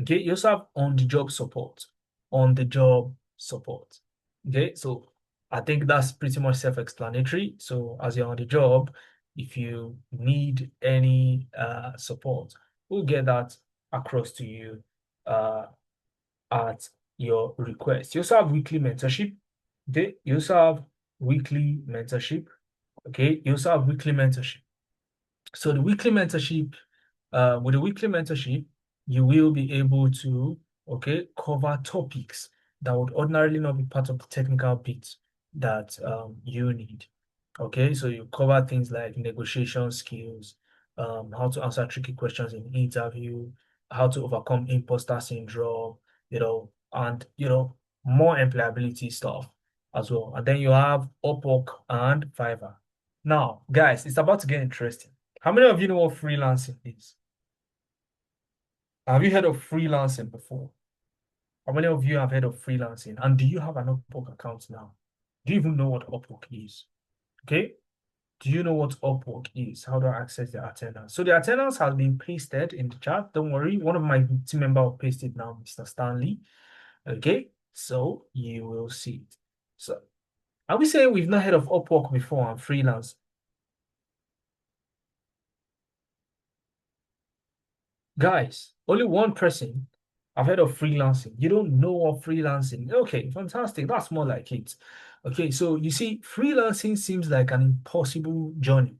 Okay, you also have on-the-job support. On-the-job support. Okay, so I think that's pretty much self-explanatory. So as you're on the job, if you need any support, we'll get that across to you at your request. You also have weekly mentorship. Okay, you also have weekly mentorship. Okay, you also have weekly mentorship. So the weekly mentorship, with the weekly mentorship, you will be able to, okay, cover topics that would ordinarily not be part of the technical bits that you need. Okay, so you cover things like negotiation skills, how to answer tricky questions in interview, how to overcome imposter syndrome, and more employability stuff as well. And then you have Upwork and Fiverr. Now, guys, it's about to get interesting. How many of you know what freelancing is? Have you heard of freelancing before? How many of you have heard of freelancing? And do you have an Upwork account now? Do you even know what Upwork is? Okay. Do you know what Upwork is? How do I access the attendance? So the attendance has been pasted in the chat. Don't worry. One of my team members will paste it now, Mr. Stanley. Okay. So you will see it. So are we saying we've not heard of Upwork before and freelance? Guys, only one person I've heard of freelancing. You don't know what freelancing. Okay, fantastic. That's more like it. Okay, so you see, freelancing seems like an impossible journey.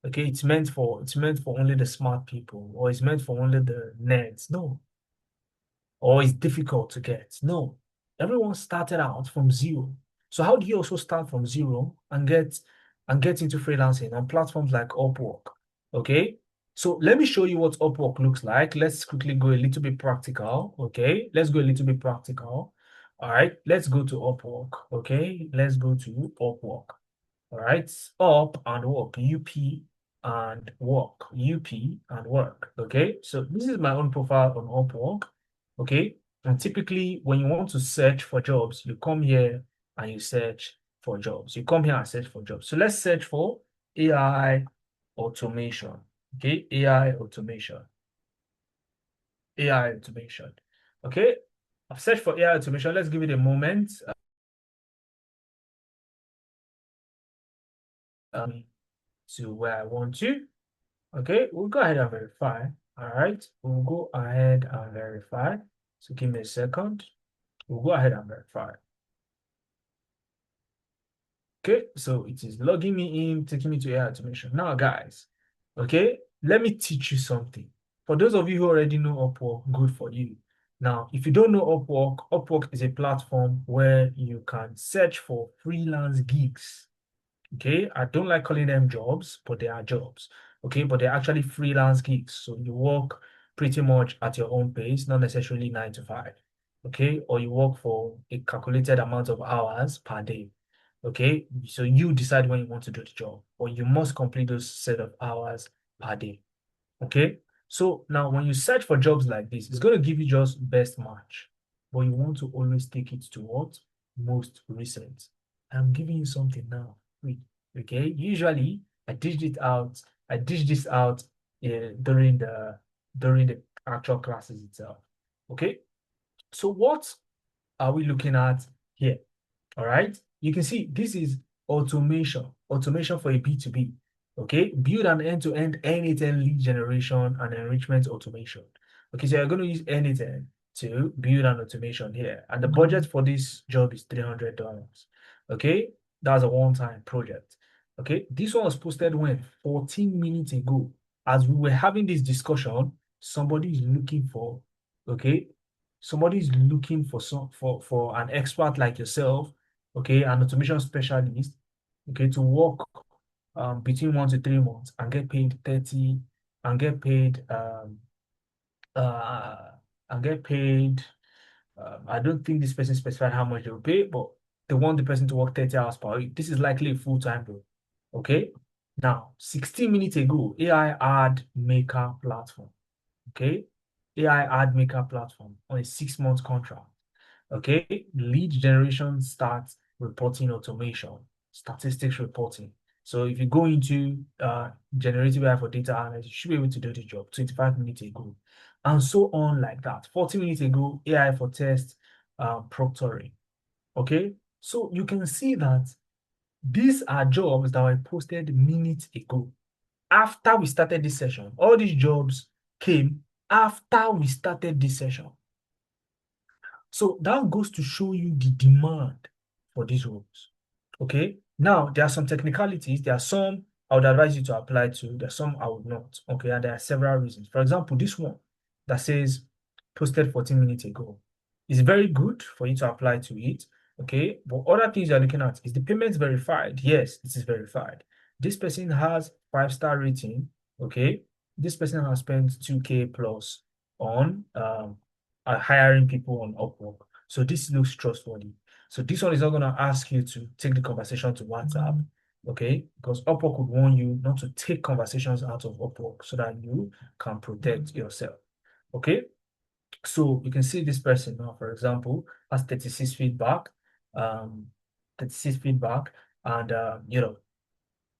Okay, it's meant for only the smart people, or it's meant for only the nerds. No, or it's difficult to get. No, everyone started out from zero. So how do you also start from zero and get into freelancing on platforms like Upwork? Okay. So let me show you what Upwork looks like. Let's quickly go a little bit practical. Okay. Let's go a little bit practical. All right. Let's go to Upwork. Okay. Let's go to Upwork. All right. Up and work. UP and work. UP and work. Okay. So this is my own profile on Upwork. Okay. And typically, when you want to search for jobs, you come here and you search for jobs. You come here and search for jobs. So let's search for AI automation. Okay. AI automation. AI automation. Okay. I've searched for AI automation. Let's give it a moment. To where I want to. Okay, we'll go ahead and verify. All right, we'll go ahead and verify. So give me a second. We'll go ahead and verify. Okay, so it is logging me in, taking me to AI automation. Now, guys, okay, let me teach you something. For those of you who already know Upwork, good for you. Now, if you don't know Upwork, Upwork is a platform where you can search for freelance gigs. Okay, I don't like calling them jobs, but they are jobs. Okay, but they're actually freelance gigs. So you work pretty much at your own pace, not necessarily 9 to 5. Okay, or you work for a calculated amount of hours per day. Okay, so you decide when you want to do the job, or you must complete those set of hours per day. Okay, so now when you search for jobs like this, it's going to give you just best match, but you want to always take it to what? Most recent. I'm giving you something now. Wait, okay, usually I dish this out during the actual classes itself. Okay, so what are we looking at here? All right. You can see this is automation for a B2B. Okay. Build an end-to-end N8N lead generation and enrichment automation. Okay. So you're going to use N8N to build an automation here. And the budget for this job is $300. Okay. That's a one-time project. Okay. This one was posted when? 14 minutes ago. As we were having this discussion, somebody is looking for, okay, somebody is looking for for an expert like yourself, okay, an automation specialist, okay, to work between 1 to 3 months and get paid 30 and get paid uh and get paid I don't think this person specified how much they will pay, but they want the person to work 30 hours per week. This is likely a full-time role. Okay. Now, 16 minutes ago, AI ad maker platform. Okay. AI ad maker platform on a 6 month contract. Okay, lead generation starts reporting automation, statistics reporting. So if you go into generative AI for data analysis, you should be able to do the job 25 minutes ago, and so on like that. 40 minutes ago, AI for test proctoring. Okay, so you can see that these are jobs that were posted minutes ago. After we started this session, all these jobs came after we started this session. So that goes to show you the demand for these roles. Okay. Now, there are some technicalities. There are some I would advise you to apply to. There are some I would not. Okay. And there are several reasons. For example, this one that says posted 14 minutes ago is very good for you to apply to it. Okay. But other things you're looking at, is the payment verified? Yes, it is verified. This person has 5-star rating. Okay. This person has spent 2K plus on hiring people on Upwork. So this looks trustworthy. So this one is not going to ask you to take the conversation to WhatsApp, okay? Because Upwork would warn you not to take conversations out of Upwork so that you can protect yourself, okay? So you can see this person now, for example, has 36 feedback, um, 36 feedback, and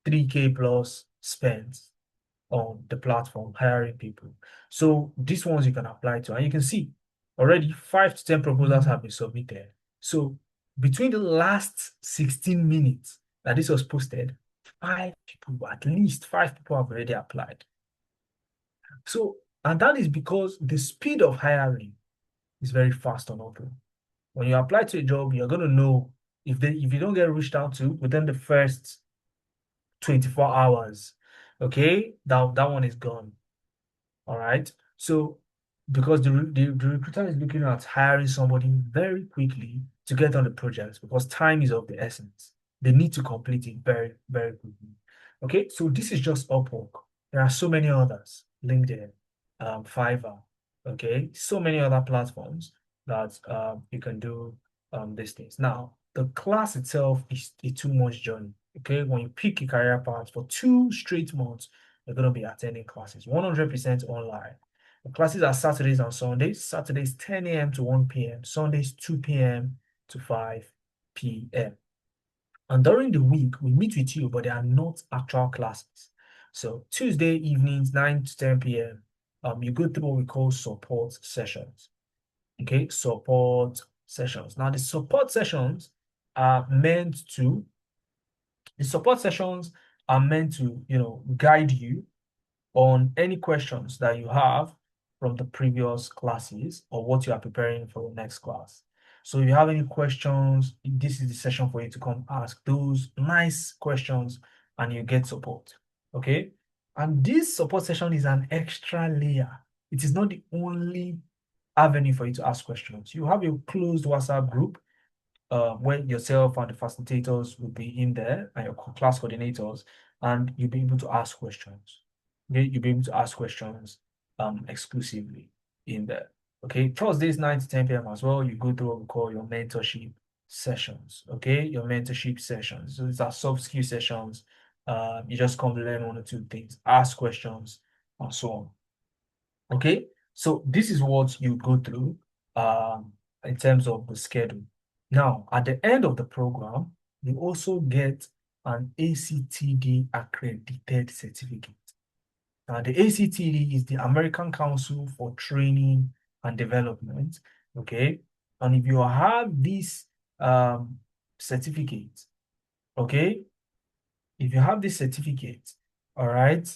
3K plus spent on the platform hiring people. So these ones you can apply to, and you can see already 5 to 10 proposals have been submitted. So between the last 16 minutes that this was posted, at least 5 people have already applied. So, and that is because the speed of hiring is very fast on Upwork. When you apply to a job, you're going to know if you don't get reached out to within the first 24 hours, okay, that one is gone. All right. So because the recruiter is looking at hiring somebody very quickly to get on the project because time is of the essence. They need to complete it very, very quickly. Okay, so this is just Upwork. There are so many others, LinkedIn, Fiverr, okay, so many other platforms that you can do these things. Now, the class itself is a 2 month journey. Okay, when you pick a career path for 2 straight months, you're going to be attending classes 100% online. The classes are Saturdays and Sundays. Saturdays 10 a.m. to 1 p.m. Sundays 2 p.m. to 5 p.m. And during the week, we meet with you, but they are not actual classes. So Tuesday evenings, 9 to 10 p.m., you go through what we call support sessions. Okay, support sessions. Now, the support sessions are meant to the support sessions are meant to, guide you on any questions that you have from the previous classes or what you are preparing for the next class. So if you have any questions, this is the session for you to come ask those nice questions and you get support. Okay. And this support session is an extra layer. It is not the only avenue for you to ask questions. You have a closed WhatsApp group where yourself and the facilitators will be in there and your class coordinators, and you'll be able to ask questions. Okay, you'll be able to ask questions exclusively in there. Okay, Thursdays 9 to 10 p.m. as well. You go through what we call your mentorship sessions. Okay, your mentorship sessions. So these are soft skill sessions. You just come to learn one or two things, ask questions, and so on. Okay, so this is what you go through in terms of the schedule. Now, at the end of the program, you also get an ACTD accredited certificate. Now, the ACTD is the American Council for Training and Development. Okay, and if you have this certificate, okay, if you have this certificate, all right,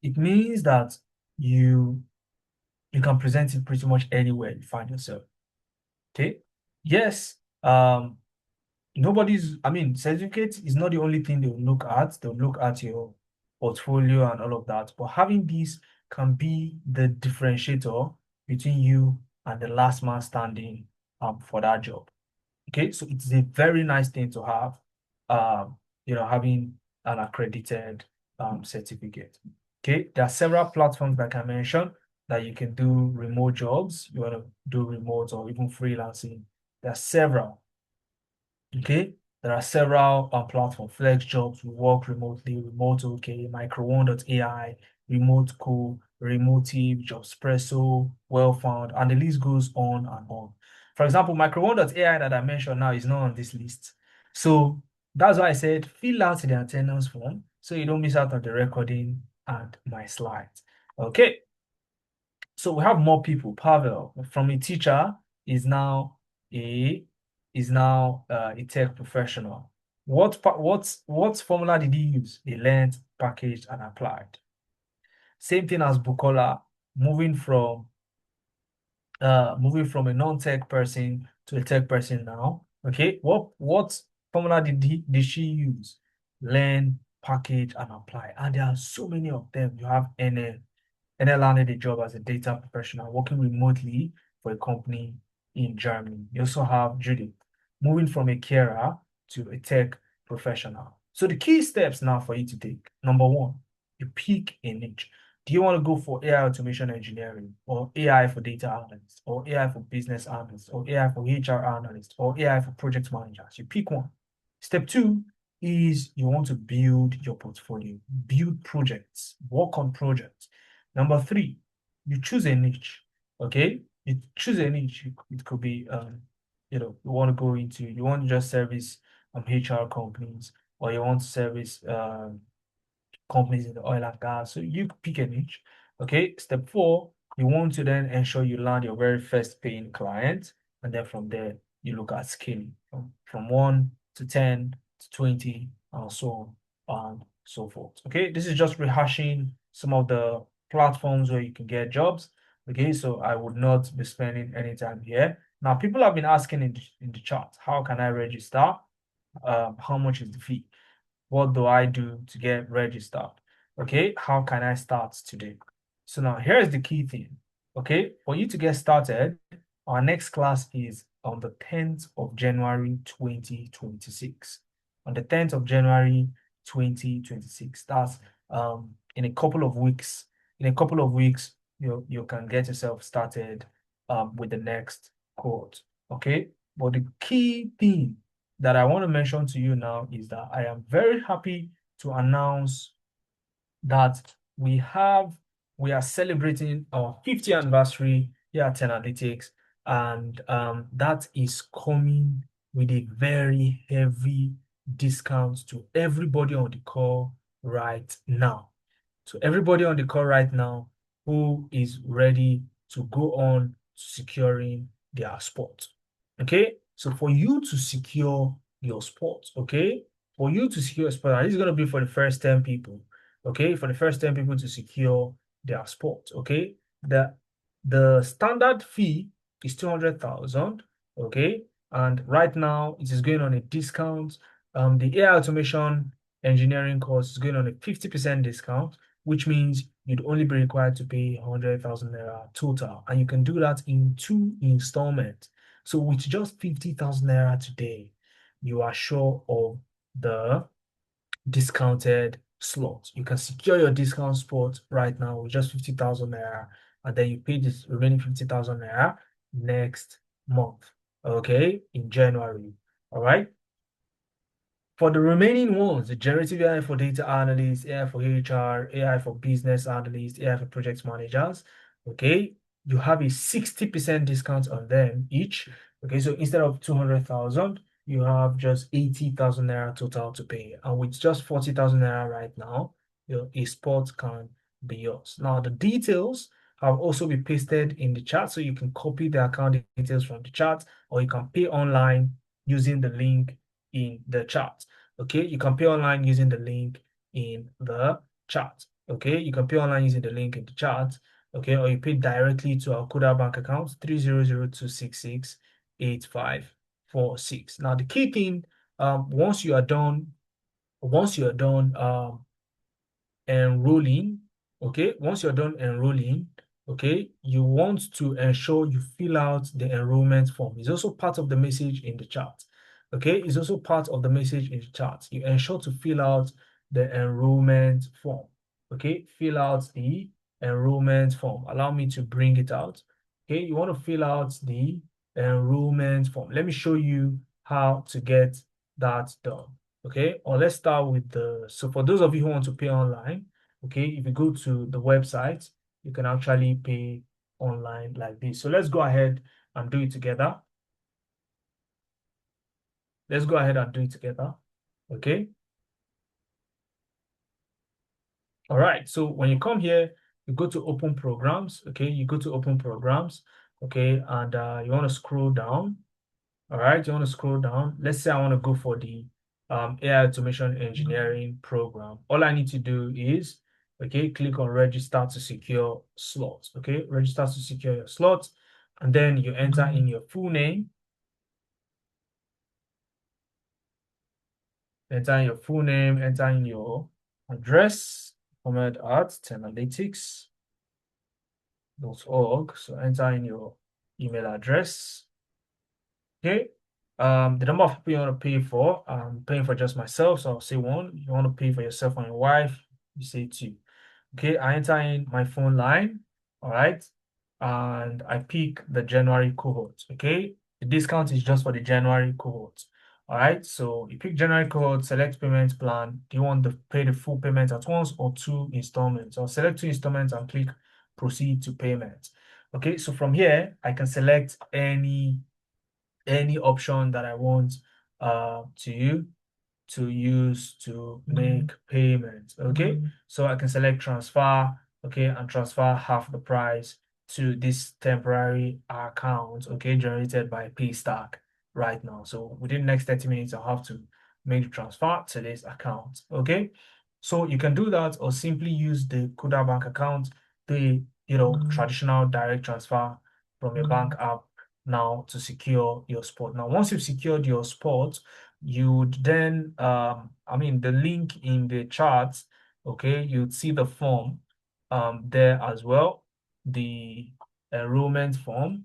it means that you can present it pretty much anywhere you find yourself. Okay. Yes. Certificate is not the only thing they'll look at. They'll look at your portfolio and all of that. But having this can be the differentiator between you and the last man standing for that job. Okay, so it's a very nice thing to have, having an accredited certificate. Okay, there are several platforms like I mentioned that you can do remote jobs. You want to do remote or even freelancing. There are several. Okay, there are several platforms. Flex Jobs, we work remotely, Remote OK, Micro1.ai, Remote Co, Remotive, Jobspresso, Wellfound, and the list goes on and on. For example, Micro1.ai that I mentioned now is not on this list. So that's why I said fill out the attendance form so you don't miss out on the recording and my slides. Okay. So we have more people. Pavel, from a teacher, is now a a tech professional. What formula did he use? He learned, packaged, and applied. Same thing as Bukola, moving from a non-tech person to a tech person now. Okay, what formula did she use? Learn, package, and apply. And there are so many of them. You have NL. NL landed a job as a data professional working remotely for a company in Germany. You also have Judith moving from a carer to a tech professional. So the key steps now for you to take: number one, you pick a niche. Do you want to go for AI automation engineering, or AI for data analysts, or AI for business analysts, or AI for HR analysts, or AI for project managers? You pick one. Step two is you want to build your portfolio, build projects, work on projects. Number three, you choose a niche. Okay, you choose a niche. It could be, you want to go into, you want to just service HR companies, or you want to service companies in the oil and gas. So you pick a niche. Okay. Step four, you want to then ensure you land your very first paying client. And then from there, you look at scaling from 1 to 10 to 20 and so on and so forth. Okay. This is just rehashing some of the platforms where you can get jobs. Okay. So I would not be spending any time here. Now, people have been asking in the chat, how can I register? How much is the fee? What do I do to get registered? Okay, how can I start today? So now here's the key thing. Okay, for you to get started, our next class is on the 10th of January 2026. On the 10th of January 2026. That's in a couple of weeks. In a couple of weeks, you can get yourself started with the next cohort. Okay, but the key thing that I want to mention to you now is that I am very happy to announce that we are celebrating our 50th anniversary here at Tenalytics, and that is coming with a very heavy discount to everybody on the call right now. So everybody on the call right now who is ready to go on securing their spot. Okay, so for you to secure your spot, okay, for you to secure a spot, and this is going to be for the first 10 people, okay, for the first 10 people to secure their spot, okay, the standard fee is 200,000, Okay, and right now it is going on a discount. The AI automation engineering course is going on a 50% discount, which means you'd only be required to pay 100,000 naira total, and you can do that in 2 installments. So with just 50,000 naira today, you are sure of the discounted slot. You can secure your discount spot right now with just 50,000 naira, and then you pay this remaining 50,000 naira next month, okay, in January. All right. For the remaining ones, the generative AI for data analysts, AI for HR, AI for business analysts, AI for project managers, okay, you have a 60% discount on them each. Okay, so instead of 200,000, you have just 80,000 naira total to pay. And with just 40,000 naira right now, your spot can be yours. Now, the details have also been pasted in the chat, so you can copy the account details from the chat, or you can pay online using the link in the chat. Okay, you can pay online using the link in the chat. Okay, you can pay online using the link in the chat. Okay, or you pay directly to our Kuda bank account 300-266-8546. Now, the key thing, once you are done, enrolling, okay, once you're done enrolling, okay, you want to ensure you fill out the enrollment form. It's also part of the message in the chat. Okay, it's also part of the message in the chat. You ensure to fill out the enrollment form. Okay, fill out the enrollment form. Allow me to bring it out. Okay, you want to fill out the enrollment form. Let me show you how to get that done. Okay, or let's start with so for those of you who want to pay online, okay, if you go to the website, you can actually pay online like this. So let's go ahead and do it together. Let's go ahead and do it together. Okay. All right. So when you come here, you go to open programs. Okay. You go to open programs. Okay. And you want to scroll down. All right. You want to scroll down. Let's say I want to go for the AI automation engineering program. All I need to do is, okay, click on register to secure slots. Okay. Register to secure your slots. And then you enter in your full name. Enter in your full name, enter in your address, Ahmed at tenalytics.org. So enter in your email address. Okay. The number of people you want to pay for, I'm paying for just myself, so I'll say one. If you want to pay for yourself and your wife, you say two. Okay, I enter in my phone line, all right, and I pick the January cohort. Okay, the discount is just for the January cohort. All right, so you pick January cohort, select payment plan. Do you want to pay the full payment at once or 2 installments? I'll select 2 installments and click proceed to payment. Okay, so from here, I can select any option that I want to use to make payments. Okay, so I can select transfer, okay, and transfer half the price to this temporary account, okay, generated by Paystack right now. So within the next 30 minutes, I'll have to make the transfer to this account. Okay, so you can do that or simply use the Kuda bank account, the traditional direct transfer from your bank app now to secure your spot. Now, once you've secured your spot, you would then, the link in the chart, okay, you'd see the form there as well, the enrollment form,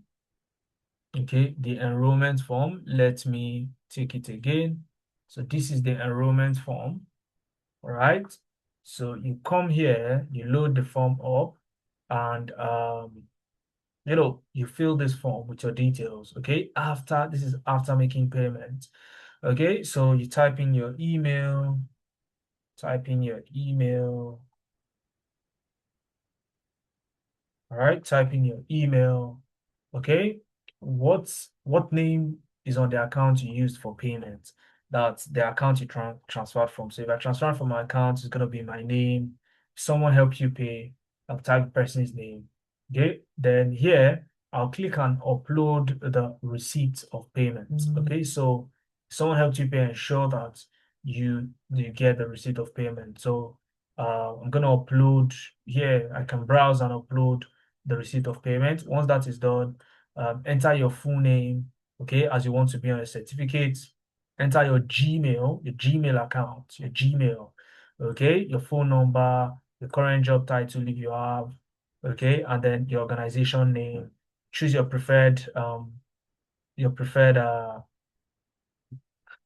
okay, the enrollment form. Let me take it again. So this is the enrollment form, all right? So you come here, you load the form up, and you fill this form with your details, okay? This is after making payment. Okay, so you type in your email, all right, type in your email, okay? What name is on the account you used for payment? That's the account you transferred from. So if I transfer from my account, it's gonna be my name. If someone helped you pay, I'll type the person's name. Okay, then here I'll click on upload the receipt of payment. Okay, so someone helped you pay, ensure that you get the receipt of payment. So I'm gonna upload here. I can browse and upload the receipt of payment. Once that is done, enter your full name, okay, as you want to be on a certificate. Enter your Gmail account, your Gmail, okay, your phone number, the current job title if you have, okay, and then your organization name. Choose your preferred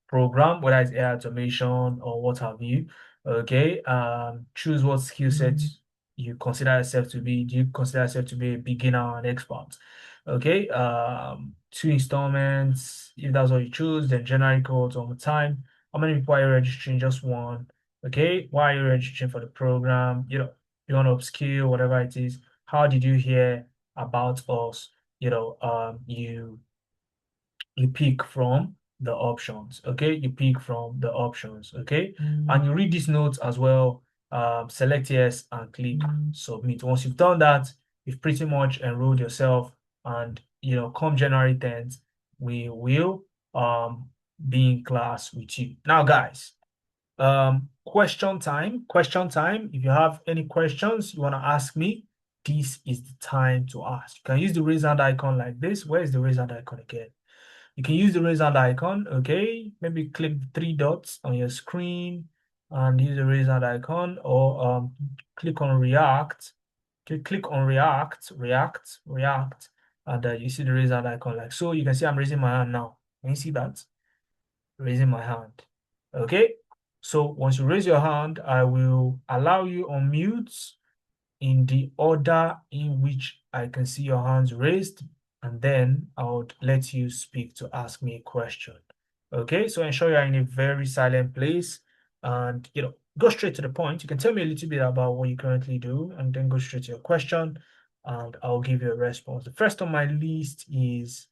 program, whether it's AI automation or what have you. Okay. Choose what skill set you consider yourself to be. Do you consider yourself to be a beginner or an expert? Okay. 2 installments. If that's what you choose, then January codes on the time. How many people are you registering? Just one. Okay. Why are you registering for the program? You want to upskill, whatever it is. How did you hear about us? You pick from the options, okay? You pick from the options, okay? And you read these notes as well. Select yes and click submit. Once you've done that, you've pretty much enrolled yourself, and come January 10th, we will be in class with you. Now, guys, question time. Question time. If you have any questions you want to ask me, this is the time to ask. You can use the raise hand icon like this. Where is the raise hand icon again? You can use the raise hand icon, okay? Maybe click the 3 dots on your screen and use the raise hand icon, or click on React. Click on React, and you see the raise hand icon like so. You can see I'm raising my hand now. Can you see that? Raising my hand. Okay. So once you raise your hand, I will allow you on mute in the order in which I can see your hands raised, and then I would let you speak to ask me a question. Okay, so ensure you're in a very silent place, and go straight to the point. You can tell me a little bit about what you currently do, and then go straight to your question, and I'll give you a response. The first on my list is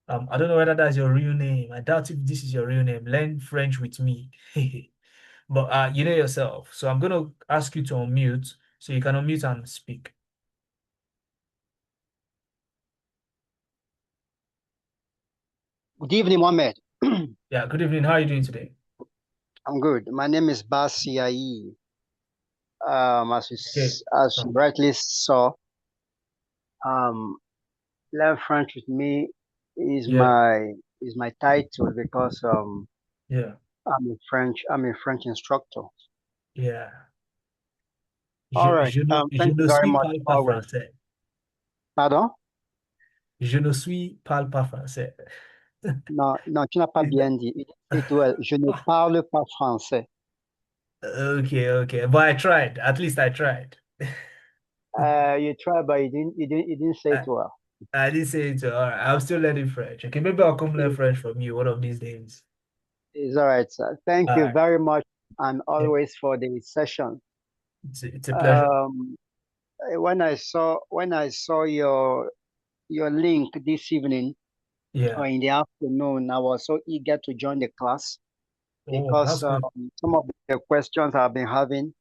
I don't know whether that's your real name. I doubt if this is your real name. Learn French with me. But you know yourself. So I'm gonna ask you to unmute, so you can unmute and speak. Good evening, Mohammed. Yeah, good evening. How are you doing today? I'm good. My name is Basiai. Okay. As you rightly saw, um, learn French with me is Yeah, my title because yeah, I'm a French instructor. yeah. All right. Je Thank you ne very suis much parle pas always. français. Pardon? Je ne suis parle pas français. Non, non, tu n'as pas Is that- bien dit. Je ne parle pas français. Okay, okay. But I tried. At least I tried. You tried, but you didn't say it I, well. I didn't say it. All right. I'm still learning French. Okay, maybe I'll come learn It- French from you one of these days. It's all right, sir. Thank All you right. very much and Yeah, always for the session. it's a pleasure. Um, when I saw your link this evening Yeah. or in the afternoon, I was so eager to join the class Oh, because that's good. some of the questions I've been having,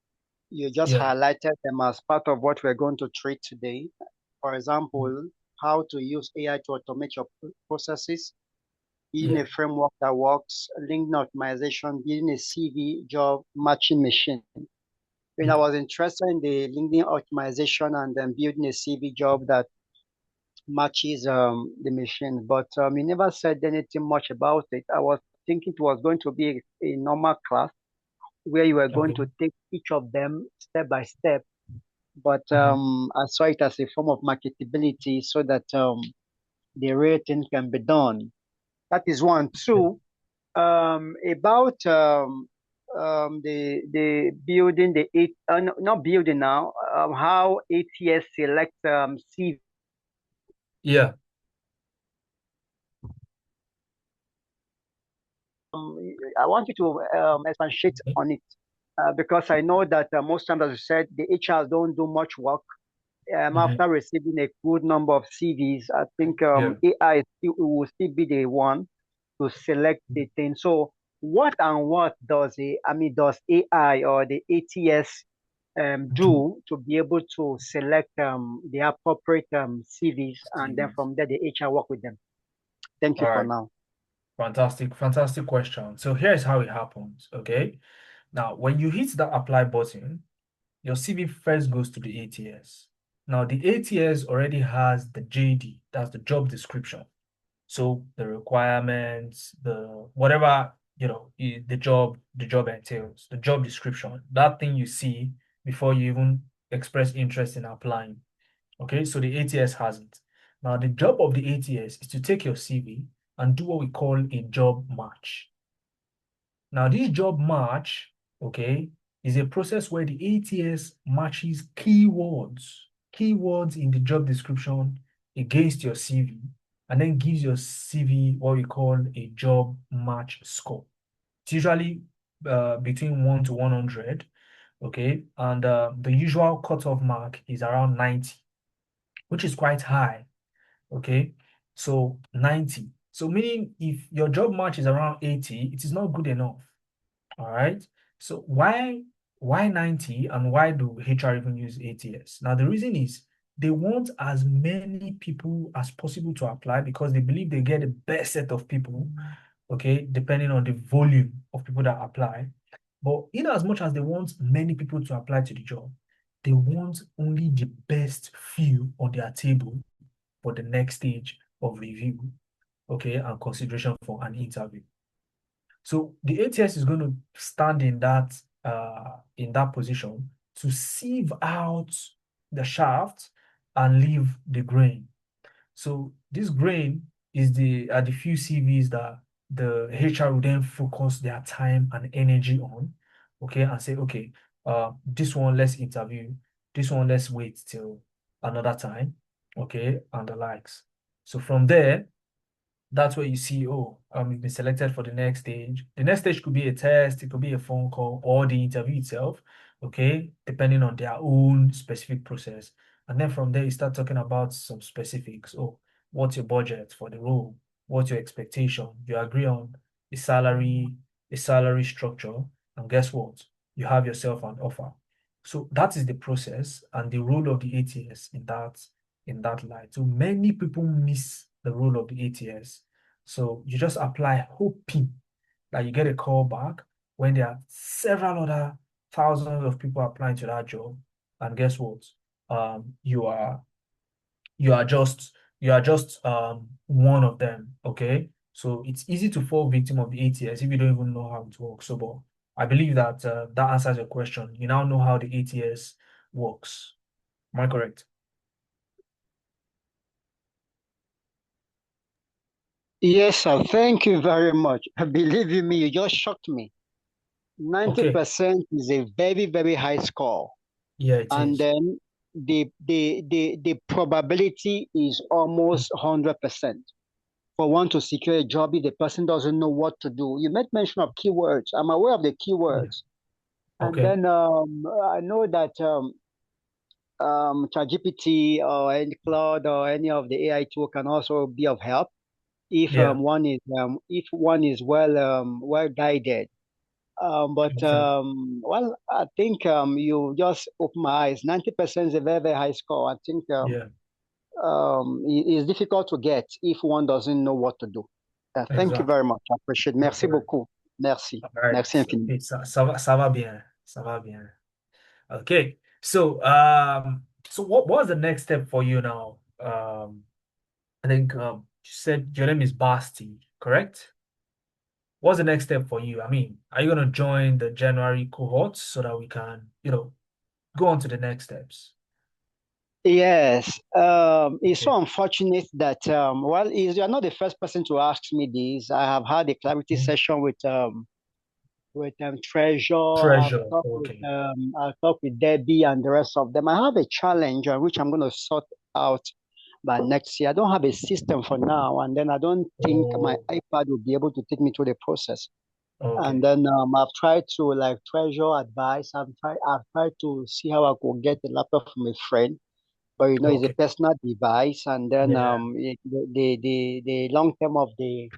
you just Yeah. highlighted them as part of what we're going to treat today. For example, how to use AI to automate your processes, building Yeah. a framework that works, LinkedIn optimization, building a CV job matching machine. When I Yeah. was interested in the LinkedIn optimization and then building a CV job that matches the machine, but you never said anything much about it. I was thinking it was going to be a normal class where you were going Okay. to take each of them step by step, but Mhm. I saw it as a form of marketability so that the rating can be done. That is one. Yeah. Two, about the building the eight not building now how ATS select CV. Yeah. I want you to expatiate Okay. on it because I know that most times, as you said, the HRs don't do much work. Mhm. After receiving a good number of CVs, I think Yeah. AI will still be the one to select the thing. So, what does does AI or the ATS Do do to be able to select the appropriate CVs, and then CVs. from there the HR work with them? Thank you All for right. now. Fantastic, fantastic question. So here's how it happens. Okay. Now, when you hit the apply button, your CV first goes to the ATS. Now, the ATS already has the JD, that's the job description. So the requirements, the whatever, the job entails, the job description, that thing you see before you even express interest in applying. Okay, so the ATS has it. Now, the job of the ATS is to take your CV and do what we call a job match. Now, this job match, okay, is a process where the ATS matches keywords in the job description against your CV, and then gives your CV what we call a job match score. It's usually between 1 to 100, okay, and the usual cutoff mark is around 90, which is quite high, okay? So 90. So meaning if your job match is around 80, it is not good enough. All right. So why 90 and why do HR even use ATS? Now the reason is they want as many people as possible to apply because they believe they get the best set of people, okay, depending on the volume of people that apply. But in as much as they want many people to apply to the job, they want only the best few on their table for the next stage of review, okay, and consideration for an interview. So the ATS is going to stand in that position to sieve out the shaft and leave the grain. So this grain is the few CVs that the HR will then focus their time and energy on, okay, and say, okay, this one let's interview, this one let's wait till another time, okay, and the likes. So from there, that's where you see, oh, you've been selected for the next stage. The next stage could be a test, it could be a phone call, or the interview itself, okay, depending on their own specific process. And then from there, you start talking about some specifics. Oh, what's your budget for the role? What's your expectation? You agree on a salary structure, and guess what? You have yourself an offer. So that is the process and the role of the ATS in that light. So many people miss the role of the ATS. So you just apply hoping that you get a call back when there are several other thousands of people applying to that job. And guess what? You are just one of them. Okay. So it's easy to fall victim of the ATS if you don't even know how it works. So, but I believe that that answers your question. You now know how the ATS works. Am I correct? Yes, sir. Thank you very much. Believe you me, you just shocked me. Okay. 90% is a very, very high score. Yeah, it And is. then the probability is almost 100% for one to secure a job if the person doesn't know what to do. You made mention of keywords. I'm aware of the Yeah. keywords. And Okay. then I know that ChatGPT or any Cloud or any of the AI tool can also be of help if Yeah. one is well guided. But Okay. well, I think you just open my eyes. 90% is a very, very high score. I think Yeah. it's difficult to get if one doesn't know what to do. Thank you Exactly. very much. I appreciate. You're Merci correct. beaucoup. Merci. All right. Merci infiniment. Ça va bien. Ça va bien. Okay. So what was the next step for you now? I think you said your name is Basti, correct? What's the next step for you? I mean, are you gonna join the January cohorts so that we can, go on to the next steps? Yes, it's so Okay. unfortunate that well, you're not the first person to ask me this. I have had a clarity Okay. session with Treasure. Treasure. Okay. I've talked with Debbie and the rest of them. I have a challenge which I'm going to sort out by next year. I don't have a system for now, and then I don't think my Oh, iPad will be able to take me through the process. And okay. then I've tried to like Treasure advice. I've tried to see how I could get a laptop from a friend, but it's a Okay. personal device. And then Yeah. the long term of the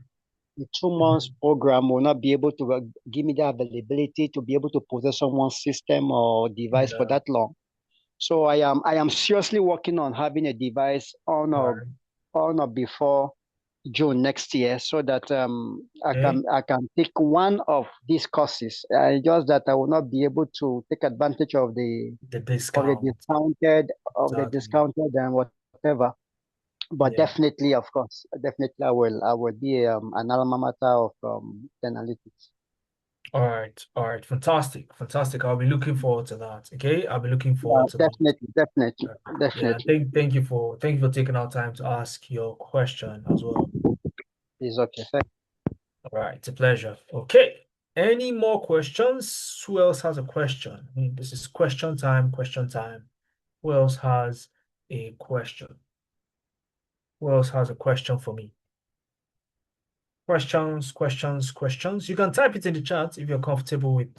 2 months Mhm. program will not be able to give me the availability to be able to possess someone's system or device for Yeah. that long. So I am seriously working on having a device All right. on or before June next year, so that I can Okay. I can take one of these courses. Just that I will not be able to take advantage The of the discount. discounted Exactly. and whatever. But Yeah. definitely, of course, definitely I will be an alma mater of analytics. All right, fantastic, fantastic. I'll be looking forward to that. Okay, I'll be looking Yeah, forward to that. definitely, definitely, Yeah, definitely. thank you for taking our time to ask your question as well. It's okay. All right, it's a pleasure. Okay, any more questions? Who else has a question? This is question time, question time. Who else has a question? Who else has a question for me? Questions, questions, questions. You can type it in the chat if you're comfortable with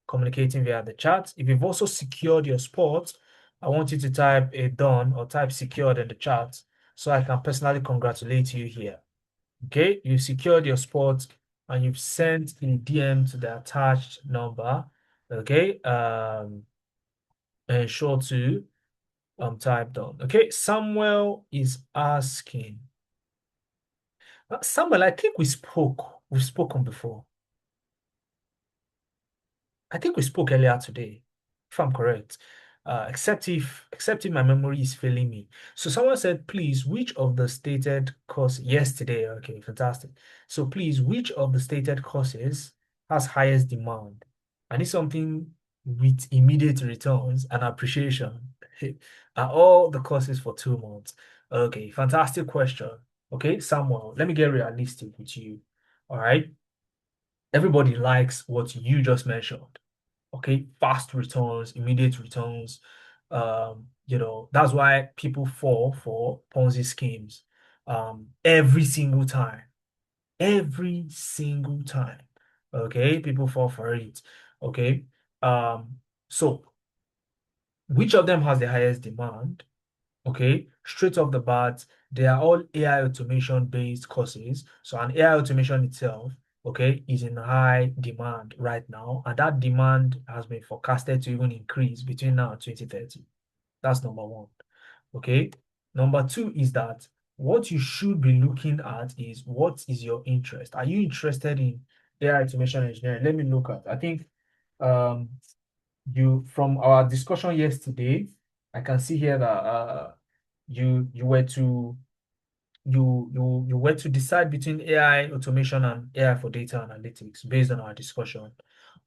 communicating via the chat. If you've also secured your spot, I want you to type a done or type secured in the chat so I can personally congratulate you here. Okay, you've secured your spot and you've sent a DM to the attached number. Okay, and sure to type done. Okay, Samuel is asking. Samuel, I think we spoke. We've spoken before. I think we spoke earlier today, if I'm correct. Except if my memory is failing me. So someone said, please, which of the stated course yesterday? Okay, fantastic. So please, which of the stated courses has highest demand? I need something with immediate returns and appreciation. Are all the courses for 2 months? Okay, fantastic question. Okay, Samuel, let me get realistic with you. All right. Everybody likes what you just mentioned. Okay, fast returns, immediate returns. That's why people fall for Ponzi schemes every single time. Every single time. Okay, people fall for it. Okay. So which of them has the highest demand? Okay, straight off the bat, they are all AI automation based courses. So an AI automation itself, okay, is in high demand right now. And that demand has been forecasted to even increase between now and 2030. That's number one. Okay. Number two is that what you should be looking at is what is your interest? Are you interested in AI automation engineering? Let me look at. I think um you from our discussion yesterday, I can see here that you you were to you were to decide between AI automation and AI for data analytics based on our discussion.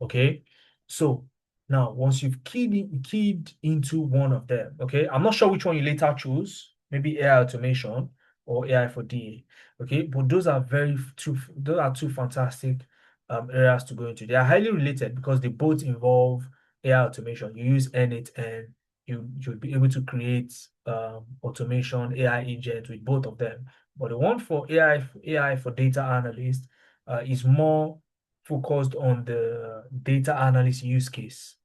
Okay. So now once you've keyed into one of them, okay, I'm not sure which one you later choose, maybe AI automation or AI for DA. Okay, but those are two fantastic areas to go into. They are highly related because they both involve AI automation. You use N8N, you'll be able to create automation AI agents with both of them. But the one for AI for data analyst is more focused on the data analyst use case.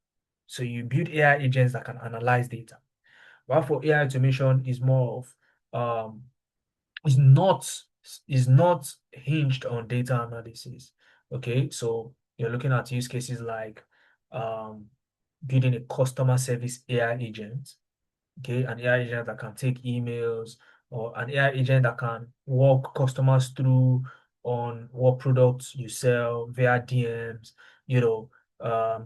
So you build AI agents that can analyze data. While for AI automation is more of is not is not hinged on data analysis. Okay, so you're looking at use cases like um, building a customer service AI agent, okay, an AI agent that can take emails or an AI agent that can walk customers through on what products you sell via DMs,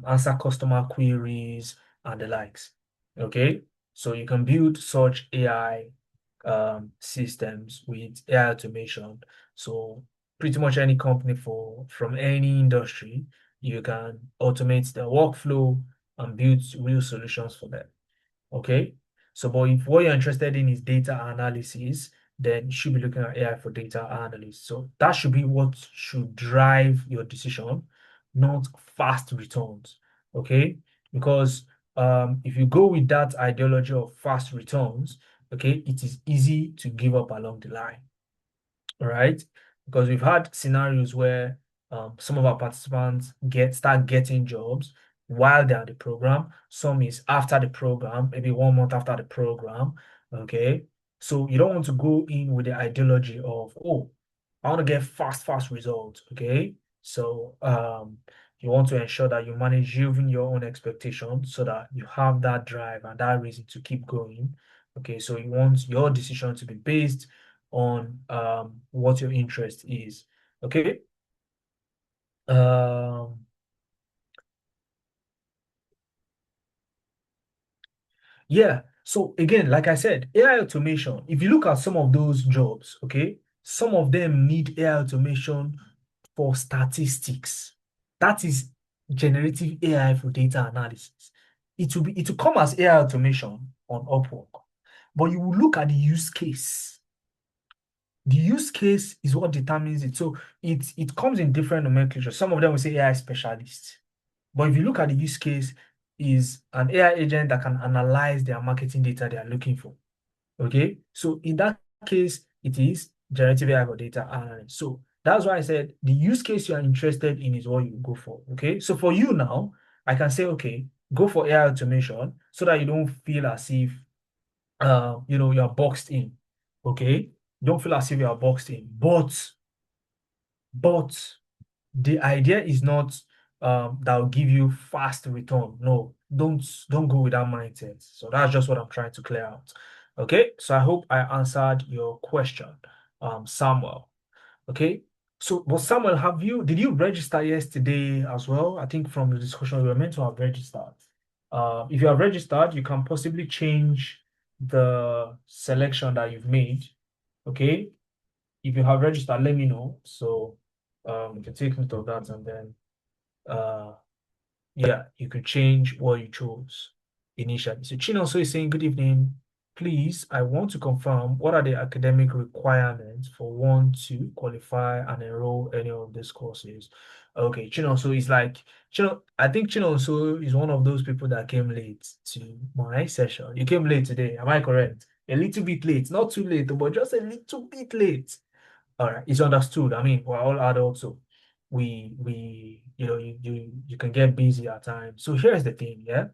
answer customer queries and the likes. Okay, so you can build such AI systems with AI automation. So pretty much any company from any industry, you can automate the workflow and build real solutions for them. Okay. So, but if what you're interested in is data analysis, then you should be looking at AI for data analysis. So that should be what should drive your decision, not fast returns. Okay. Because if you go with that ideology of fast returns, okay, it is easy to give up along the line. All right. Because we've had scenarios where some of our participants start getting jobs while they're at the program. Some is after the program, maybe 1 month after the program. Okay. So you don't want to go in with the ideology of, oh, I want to get fast results. Okay. So you want to ensure that you manage even your own expectations so that you have that drive and that reason to keep going. Okay. So you want your decision to be based on what your interest is. Okay. Um, yeah. So again, like I said, AI automation, if you look at some of those jobs, okay, some of them need AI automation for statistics. That is generative AI for data analysis. It will come as AI automation on Upwork, but you will look at the use case. The use case is what determines it. So it comes in different nomenclature. Some of them will say AI specialist. But if you look at the use case, is an AI agent that can analyze their marketing data they are looking for. Okay. So in that case, it is generative AI for data analysis. So that's why I said the use case you are interested in is what you go for. Okay. So for you now, I can say, okay, go for AI automation so that you don't feel as if you're boxed in. Okay. Don't feel as if you are boxed in. But the idea is not that will give you fast return. No, don't go with that mindset. So that's just what I'm trying to clear out. Okay, so I hope I answered your question, Samuel. Okay, so but Samuel, did you register yesterday as well? I think from the discussion we were meant to have registered. If you have registered, you can possibly change the selection that you've made. Okay, if you have registered, let me know. So you can take note of that, and then uh yeah, you could change what you chose initially. So Chinonso is saying, good evening. Please, I want to confirm what are the academic requirements for one to qualify and enroll any of these courses. Okay, Chinonso is like I think Chinonso is one of those people that came late to my session. You came late today, am I correct? A little bit late, not too late, but just a little bit late. All right, it's understood. I mean, we're all adults, so you can get busy at times. So here's the thing, yeah.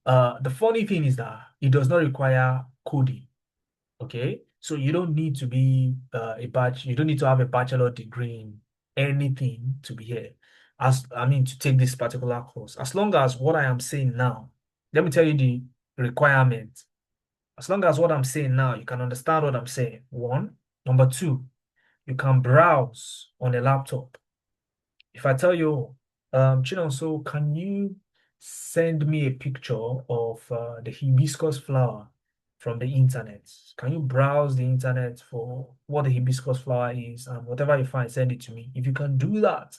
The funny thing is that it does not require coding. Okay, so you don't need to be you don't need to have a bachelor degree in anything to be here. To take this particular course. As long as what I am saying now, let me tell you the requirement. As long as what I'm saying now, you can understand what I'm saying. One, number two, you can browse on a laptop. If I tell you, Chinonso, can you send me a picture of the hibiscus flower from the internet? Can you browse the internet for what the hibiscus flower is, and whatever you find, send it to me? If you can do that,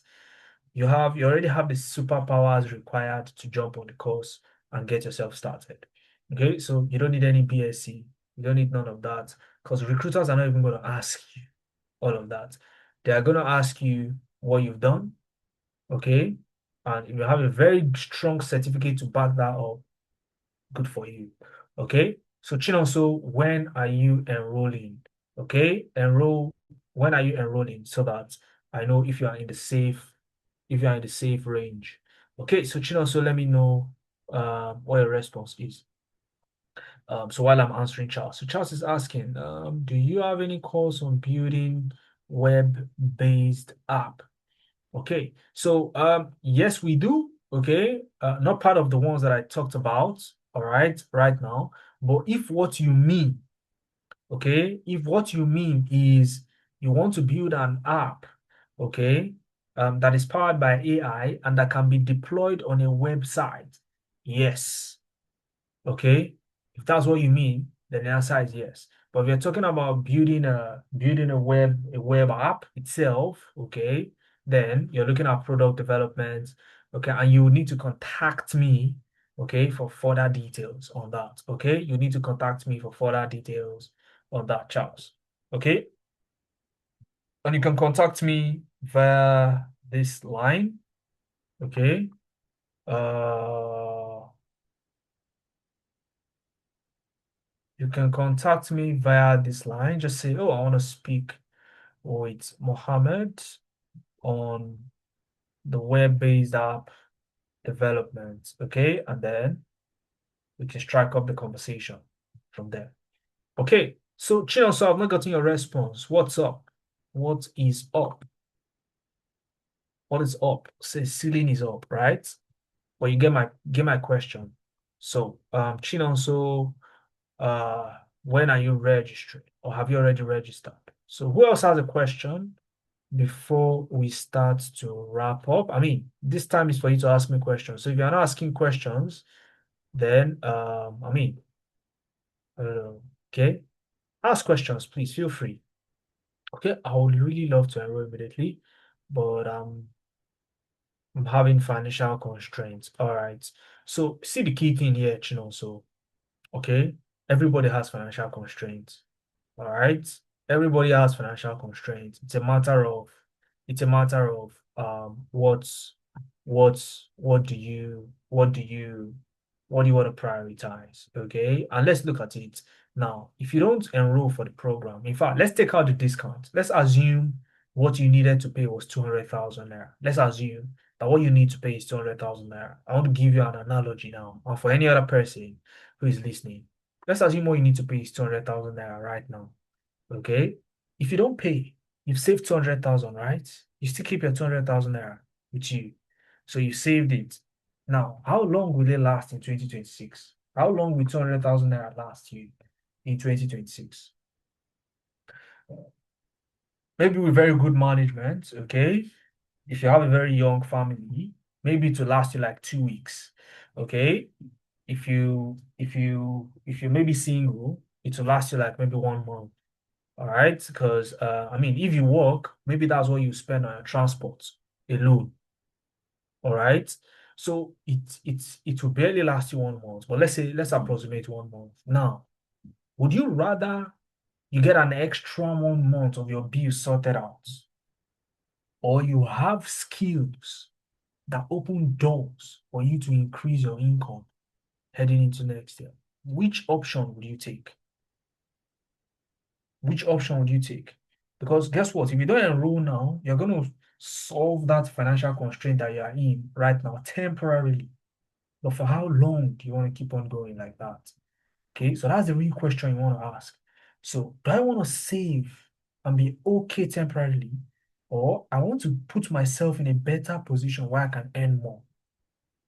you already have the superpowers required to jump on the course and get yourself started. Okay, so you don't need any BSc, you don't need none of that, because recruiters are not even going to ask you all of that. They are going to ask you what you've done, okay? And if you have a very strong certificate to back that up, good for you, okay? So Chinonso, when are you enrolling? Okay, when are you enrolling so that I know if you are in the safe range. Okay, so Chinonso, let me know what your response is. So while I'm answering Charles. So Charles is asking, do you have any course on building web-based app? Okay, so yes, we do. Okay, not part of the ones that I talked about, all right now. But if what you mean, okay, if what you mean is you want to build an app, okay, that is powered by AI and that can be deployed on a website, yes. Okay, if that's what you mean, then the answer is yes. But if you're talking about building a web app itself, okay, then you're looking at product development, okay, and you need to contact me, okay, for further details on that. Okay, you need to contact me for further details on that, Charles. Okay, and you can contact me via this line. Okay, you can contact me via this line. Just say, oh, I want to speak with Mohammed on the web-based app development. Okay. And then we can strike up the conversation from there. Okay. So, Chinonso, I've not gotten your response. What's up? What is up? What is up? Say ceiling is up, right? Well, you get my question. So, Chinonso, when are you registering, or have you already registered? So who else has a question before we start to wrap up? I mean, this time is for you to ask me questions. So if you're not asking questions, then Okay, ask questions, please. Feel free. Okay, I would really love to enroll immediately, but I'm having financial constraints. All right. So see the key thing here, So okay, everybody has financial constraints. All right. Everybody has financial constraints. It's a matter of what do you want to prioritize? Okay. And let's look at it. Now, if you don't enroll for the program, in fact, let's take out the discount. Let's assume what you needed to pay was 200,000 naira. Let's assume that what you need to pay is 200,000 naira. I want to give you an analogy now. And for any other person who is listening, let's assume what you need to pay is 200,000 naira right now. Okay. If you don't pay, you've saved 200,000, right? You still keep your 200,000 naira with you. So you saved it. Now, how long will it last in 2026? How long will 200,000 naira last you in 2026? Maybe with very good management, okay? If you have a very young family, maybe to last you like 2 weeks, okay? If you maybe single, it will last you like maybe 1 month. All right, because I mean, if you work, maybe that's what you spend on your transport alone. All right, so it will barely last you 1 month, but let's approximate 1 month. Now, would you rather you get an extra 1 month of your bill sorted out, or you have skills that open doors for you to increase your income heading into next year? Which option would you take? Which option would you take? Because guess what? If you don't enroll now, you're going to solve that financial constraint that you are in right now temporarily. But for how long do you want to keep on going like that? Okay, so that's the real question you want to ask. So, do I want to save and be okay temporarily, or I want to put myself in a better position where I can earn more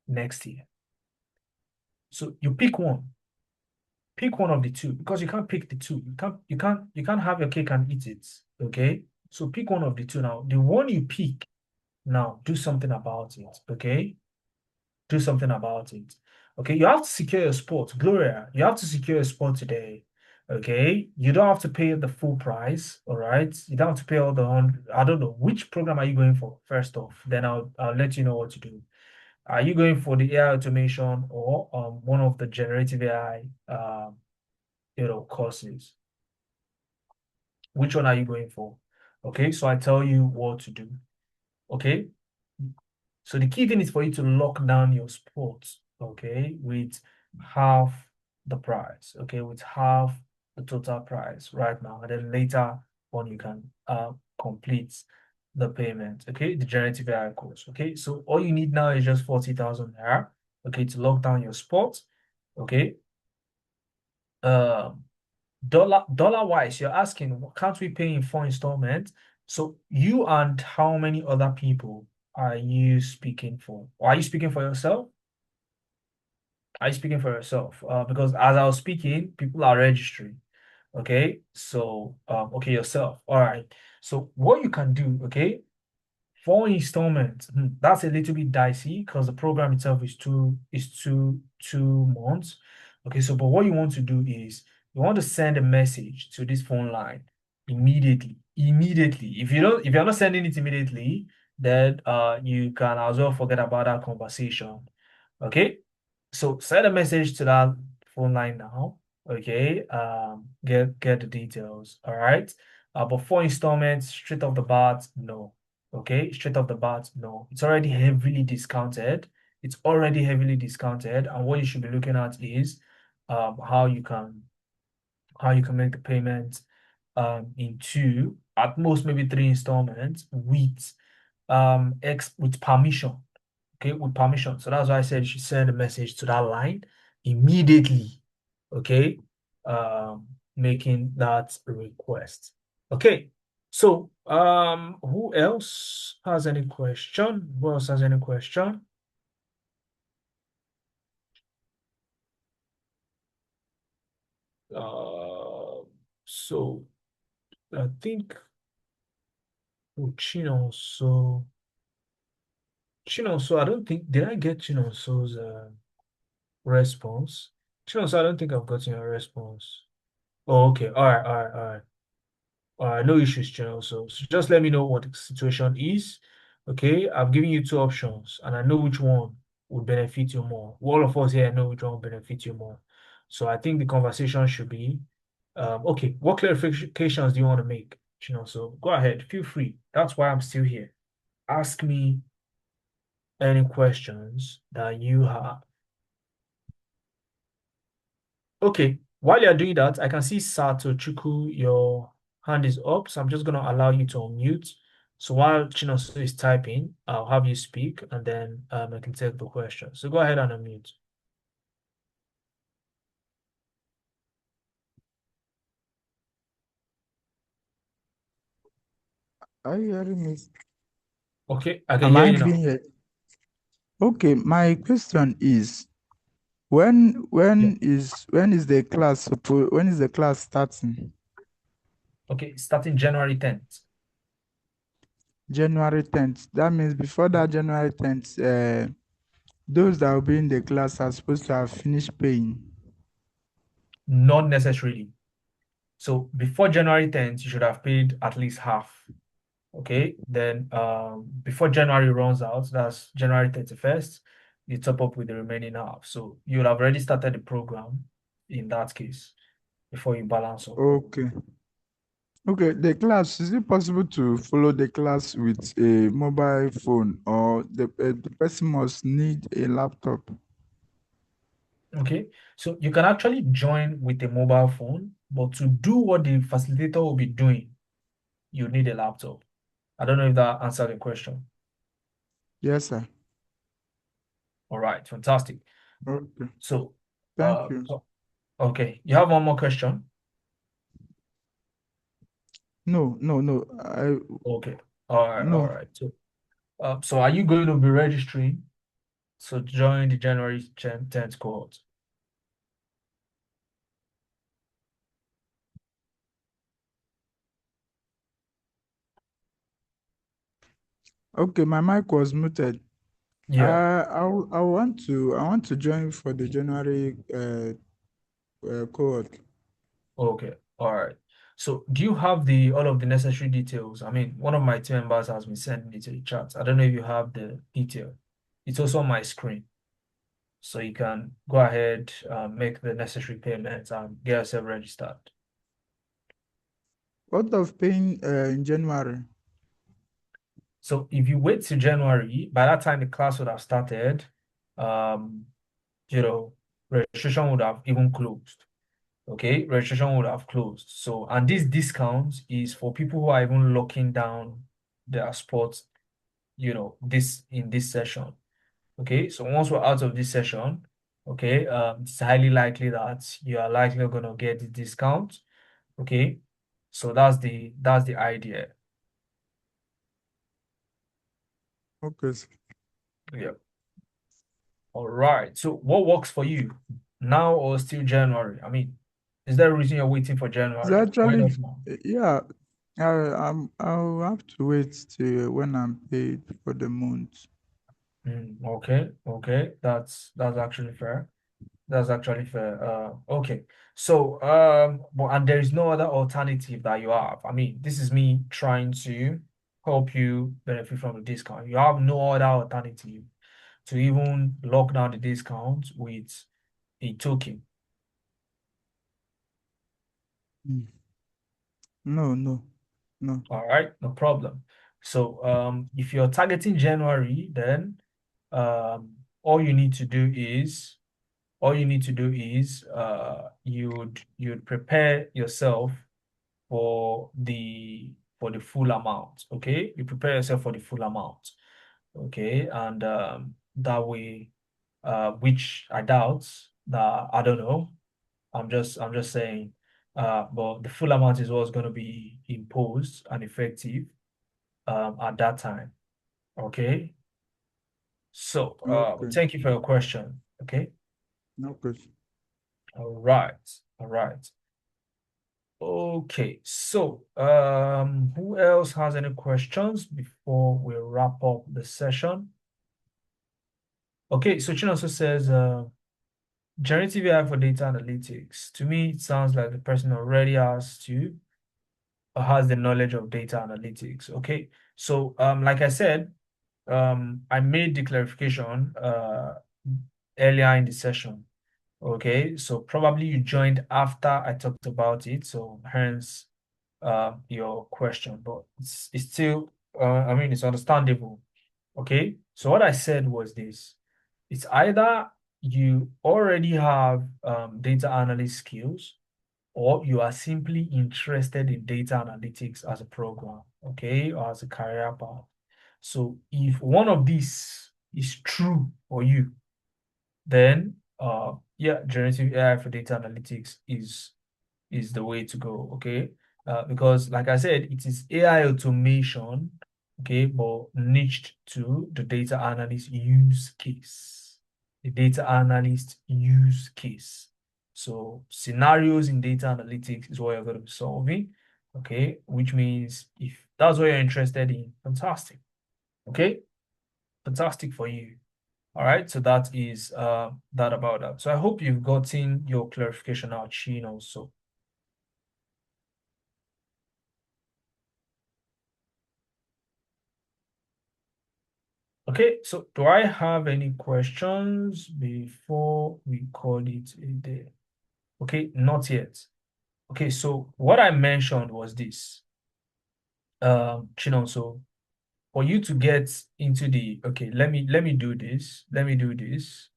next year? So, you pick one. Pick one of the two because you can't pick the two. You can't have your cake and eat it. Okay. So pick one of the two now. The one you pick now, do something about it. Okay. Do something about it. Okay. You have to secure your spot. Gloria, you have to secure your spot today. Okay. You don't have to pay the full price. All right. You don't have to pay all the 100. I don't know. Which program are you going for first off? Then I'll let you know what to do. Are you going for the AI automation or one of the generative AI courses? Which one are you going for? Okay, so I tell you what to do. Okay, so the key thing is for you to lock down your sports, okay, with half the price, okay, with half the total price right now, and then later on you can complete the payment, okay, the generative AI course, okay. So all you need now is just 40,000 naira, okay, to lock down your sports, okay. Dollar wise, you're asking, can't we pay in 4 installments? So you and how many other people are you speaking for? Or are you speaking for yourself? Are you speaking for yourself? Because as I was speaking, people are registering. Okay, so okay, yourself. All right. So what you can do, okay, 4 installments. That's a little bit dicey because the program itself is two months. Okay, so but what you want to do is you want to send a message to this phone line immediately. Immediately. If you're not sending it immediately, then you can as well forget about that conversation. Okay. So send a message to that phone line now. Okay. Get the details. All right. But 4 installments straight off the bat, no. Okay, straight off the bat, no. It's already heavily discounted. It's already heavily discounted, and what you should be looking at is how you can make the payment in two, at most maybe 3 installments with permission. Okay, with permission. So that's why I said you should send a message to that line immediately. Okay, making that request. Okay, so who else has any question? Who else has any question? So I think Chinonso. I don't think, did I get Chinonso's response? Sure, so I don't think I've gotten your response. Oh, okay. All right, all right, all right. All right, no issues, Channel. So just let me know what the situation is. Okay, I've given you two options, and I know which one would benefit you more. All of us here know which one will benefit you more. So I think the conversation should be, okay, what clarifications do you want to make? So go ahead, feel free. That's why I'm still here. Ask me any questions that you have. Okay, while you're doing that, I can see Sato Chuku, your hand is up, so I'm just going to allow you to unmute. So while Chinoso is typing, I'll have you speak and then I can take the question. So go ahead and unmute. Are you hearing me? Okay, I can Am hear I you now. being heard? Okay, my question is when Yeah. when is the class when is the class starting? Okay, starting January 10th. January 10th. That means before that January 10th, those that will be in the class are supposed to have finished paying. Not necessarily. So before January 10th, you should have paid at least half. Okay, then before January runs out, that's January 31st, you top up with the remaining half. So you'll have already started the program in that case before you balance up. Okay. Okay, the class, is it possible to follow the class with a mobile phone or the person must need a laptop? Okay, so you can actually join with a mobile phone, but to do what the facilitator will be doing, you need a laptop. I don't know if that answered the question. Yes, sir. All right, fantastic. Okay. So, Thank you. okay, you have one more question? No, no, no. Okay, all right, all No. right. So are you going to be registering? So join the January 10th cohort. Okay, my mic was muted. Yeah. I want to join for the January cohort. Okay. All right. So do you have the all of the necessary details? I mean, one of my team members has been sending it to the chat. I don't know if you have the detail. It's also on my screen. So you can go ahead, make the necessary payments and get yourself registered. What of paying in January? So if you wait till January, by that time the class would have started, um, you know, registration would have even closed. Okay, registration would have closed. So, and this discount is for people who are even locking down their spots, this in this session. Okay, so once we're out of this session, okay, it's highly likely that you are likely going to get the discount. Okay, so that's the idea. Okay, sir. Yeah. All right. So what works for you now or still January? I mean, is there a reason you're waiting for It's January? Why actually, not now? yeah, I'll have to wait till when I'm paid for the month. Okay, okay, that's actually fair. That's actually fair. Okay. So, but and there is no other alternative that you have. I mean, this is me trying to help you benefit from the discount. You have no other alternative to even lock down the discount with a token. Mm. No, no, no. All right, no problem. So, if you're targeting January, then all you need to do is you'd prepare yourself for the full amount. Okay, you prepare yourself for the full amount. Okay, and that way, which I doubt that I don't know. I'm just saying, but the full amount is what's going to be imposed and effective at that time. Okay, so Okay, thank you for your question. Okay, okay. all right, all right. Okay, so who else has any questions before we wrap up the session? Okay, so Chin also says generative AI for data analytics. To me, it sounds like the person already has the knowledge of data analytics. Okay. So like I said, I made the clarification earlier in the session. Okay, so probably you joined after I talked about it, so hence your question, but it's still I mean it's understandable. Okay, so what I said was this: it's either you already have data analyst skills, or you are simply interested in data analytics as a program, okay, or as a career path. So if one of these is true for you, then yeah, generative AI for data analytics is the way to go, okay? Because like I said, it is AI automation, okay, but niched to the data analyst use case. The data analyst use case. So scenarios in data analytics is what you're going to be solving, okay? Which means if that's what you're interested in, fantastic, okay? Fantastic for you. All right, so that is that about that. So I hope you've gotten your clarification out, Sheen, also. Okay, so do I have any questions before we call it a day? Okay, not yet. Okay, so what I mentioned was this, Chinon. So for you to get into the okay, let me do this. Let me do this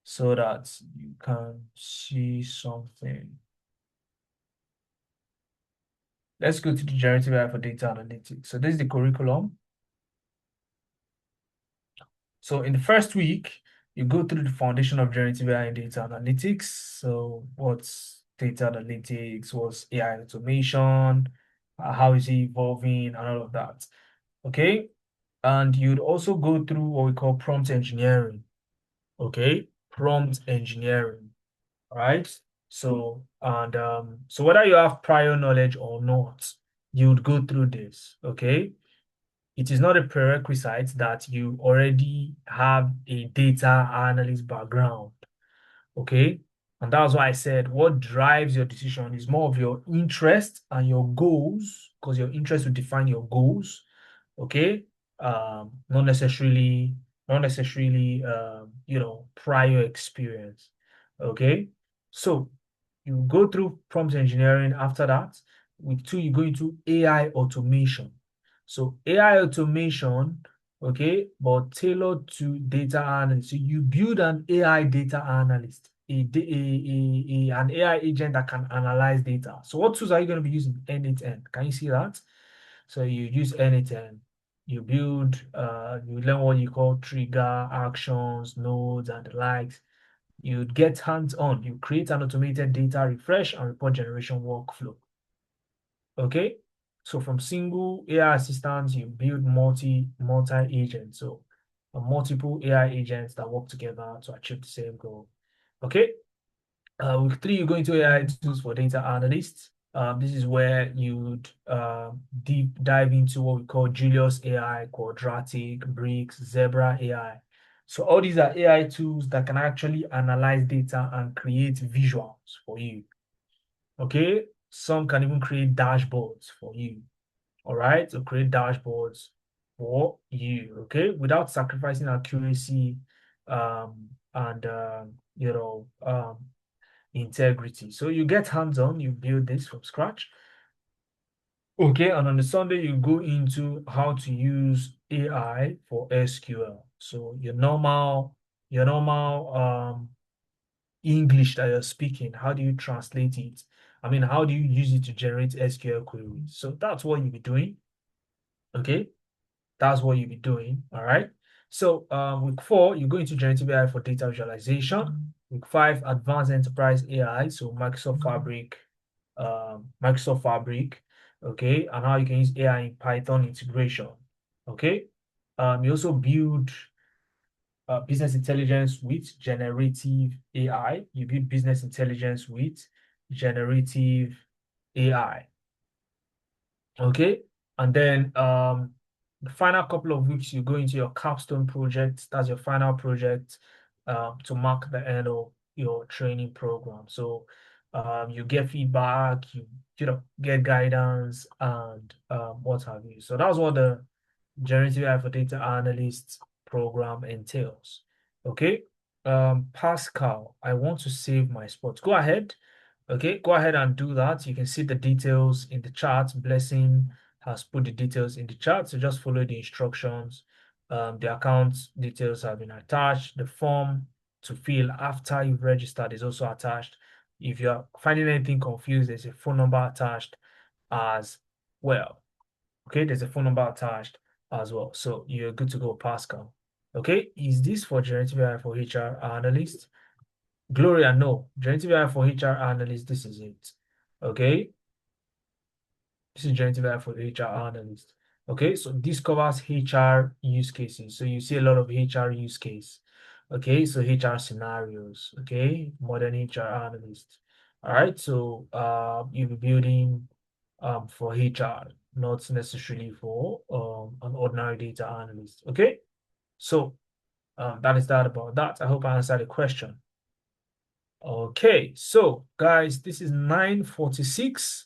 so that you can see something. Let's go to the generative AI for data analytics. So this is the curriculum. So in the first week, you go through the foundation of generative AI and data analytics. So what's data analytics? What's AI automation? How is it evolving and all of that? Okay. And you'd also go through what we call prompt engineering. Okay. Prompt engineering. All right. So, and so whether you have prior knowledge or not, you'd go through this. Okay. It is not a prerequisite that you already have a data analyst background, okay? And that's why I said what drives your decision is more of your interest and your goals, because your interest will define your goals, okay? Not necessarily, prior experience, okay? So you go through prompt engineering after that. With two, you go into AI automation. So AI automation, okay, but tailored to data analyst. So you build an AI data analyst, an AI agent that can analyze data. So what tools are you going to be using? N8N. Can you see that? So you use N8N. You build, you learn what you call trigger, actions, nodes, and the likes. You get hands-on. You create an automated data refresh and report generation workflow. Okay, so from single AI assistants, you build multi-agents. So multiple AI agents that work together to achieve the same goal. Okay, with three, you go into AI tools for data analysts. This is where you'd deep dive into what we call Julius AI, Quadratic, Bricks, Zebra AI. So all these are AI tools that can actually analyze data and create visuals for you. Okay, some can even create dashboards for you. All right, so create dashboards for you, okay, without sacrificing accuracy and integrity. So you get hands-on, you build this from scratch. Okay, and on the Sunday, you go into how to use AI for SQL. So your normal English that you're speaking, how do you translate it? I mean, how do you use it to generate SQL queries? So that's what you'll be doing. Okay, that's what you'll be doing. All right. So week 4, you go into generative AI for data visualization. Week 5, advanced enterprise AI. So Microsoft Fabric, okay, and how you can use AI in Python integration. Okay. You also build business intelligence with generative AI. You build business intelligence with generative AI. Okay. And then the final couple of weeks, you go into your capstone project. That's your final project to mark the end of your training program. So you get feedback, you get guidance and what have you. So that's what the generative AI for data analyst program entails. Okay. Pascal, I want to save my spot. Go ahead. Okay, go ahead and do that. You can see the details in the chat. Blessing has put the details in the chat, so just follow the instructions. The account details have been attached. The form to fill after you've registered is also attached. If you're finding anything confused, there's a phone number attached as well. Okay, there's a phone number attached as well. So you're good to go, Pascal. Okay, is this for generative AI for HR analyst? Gloria, no. Generative AI for HR analyst, this is it. Okay, this is generative AI for HR analyst. Okay, so this covers HR use cases. So you see a lot of HR use case. Okay, so HR scenarios. Okay, modern HR analyst. All right, so you'll be building for HR, not necessarily for an ordinary data analyst. Okay, so that is that about that. I hope I answered the question. Okay, so guys, this is 9:46.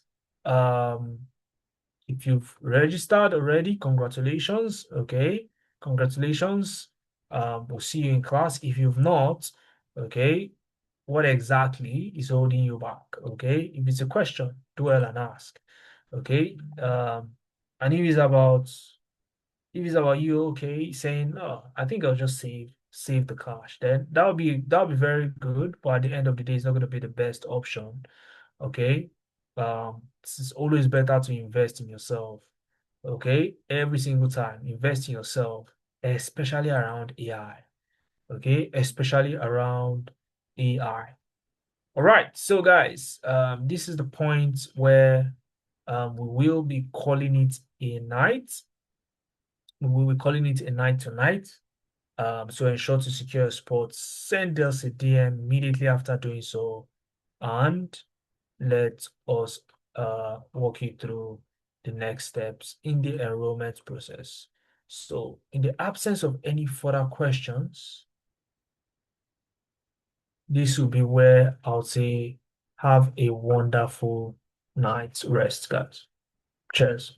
If you've registered already, congratulations. Okay, congratulations. We'll see you in class. If you've not, okay, what exactly is holding you back? Okay, if it's a question, do well and ask. Okay, and if it's about you, okay, saying, "Oh, I think I'll just save the cash," then that'll be very good. But at the end of the day, it's not going to be the best option. Okay, it's always better to invest in yourself. Okay, every single time, invest in yourself, especially around AI. Okay, especially around AI. All right, so guys, this is the point where we will be calling it a night. We will be calling it a night tonight. So ensure to secure your spot. Send us a DM immediately after doing so, and let us walk you through the next steps in the enrollment process. So, in the absence of any further questions, this will be where I'll say have a wonderful night's rest, guys. Cheers.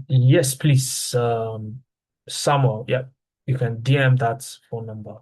Yes, please, Samuel. Yeah, you can DM that phone number.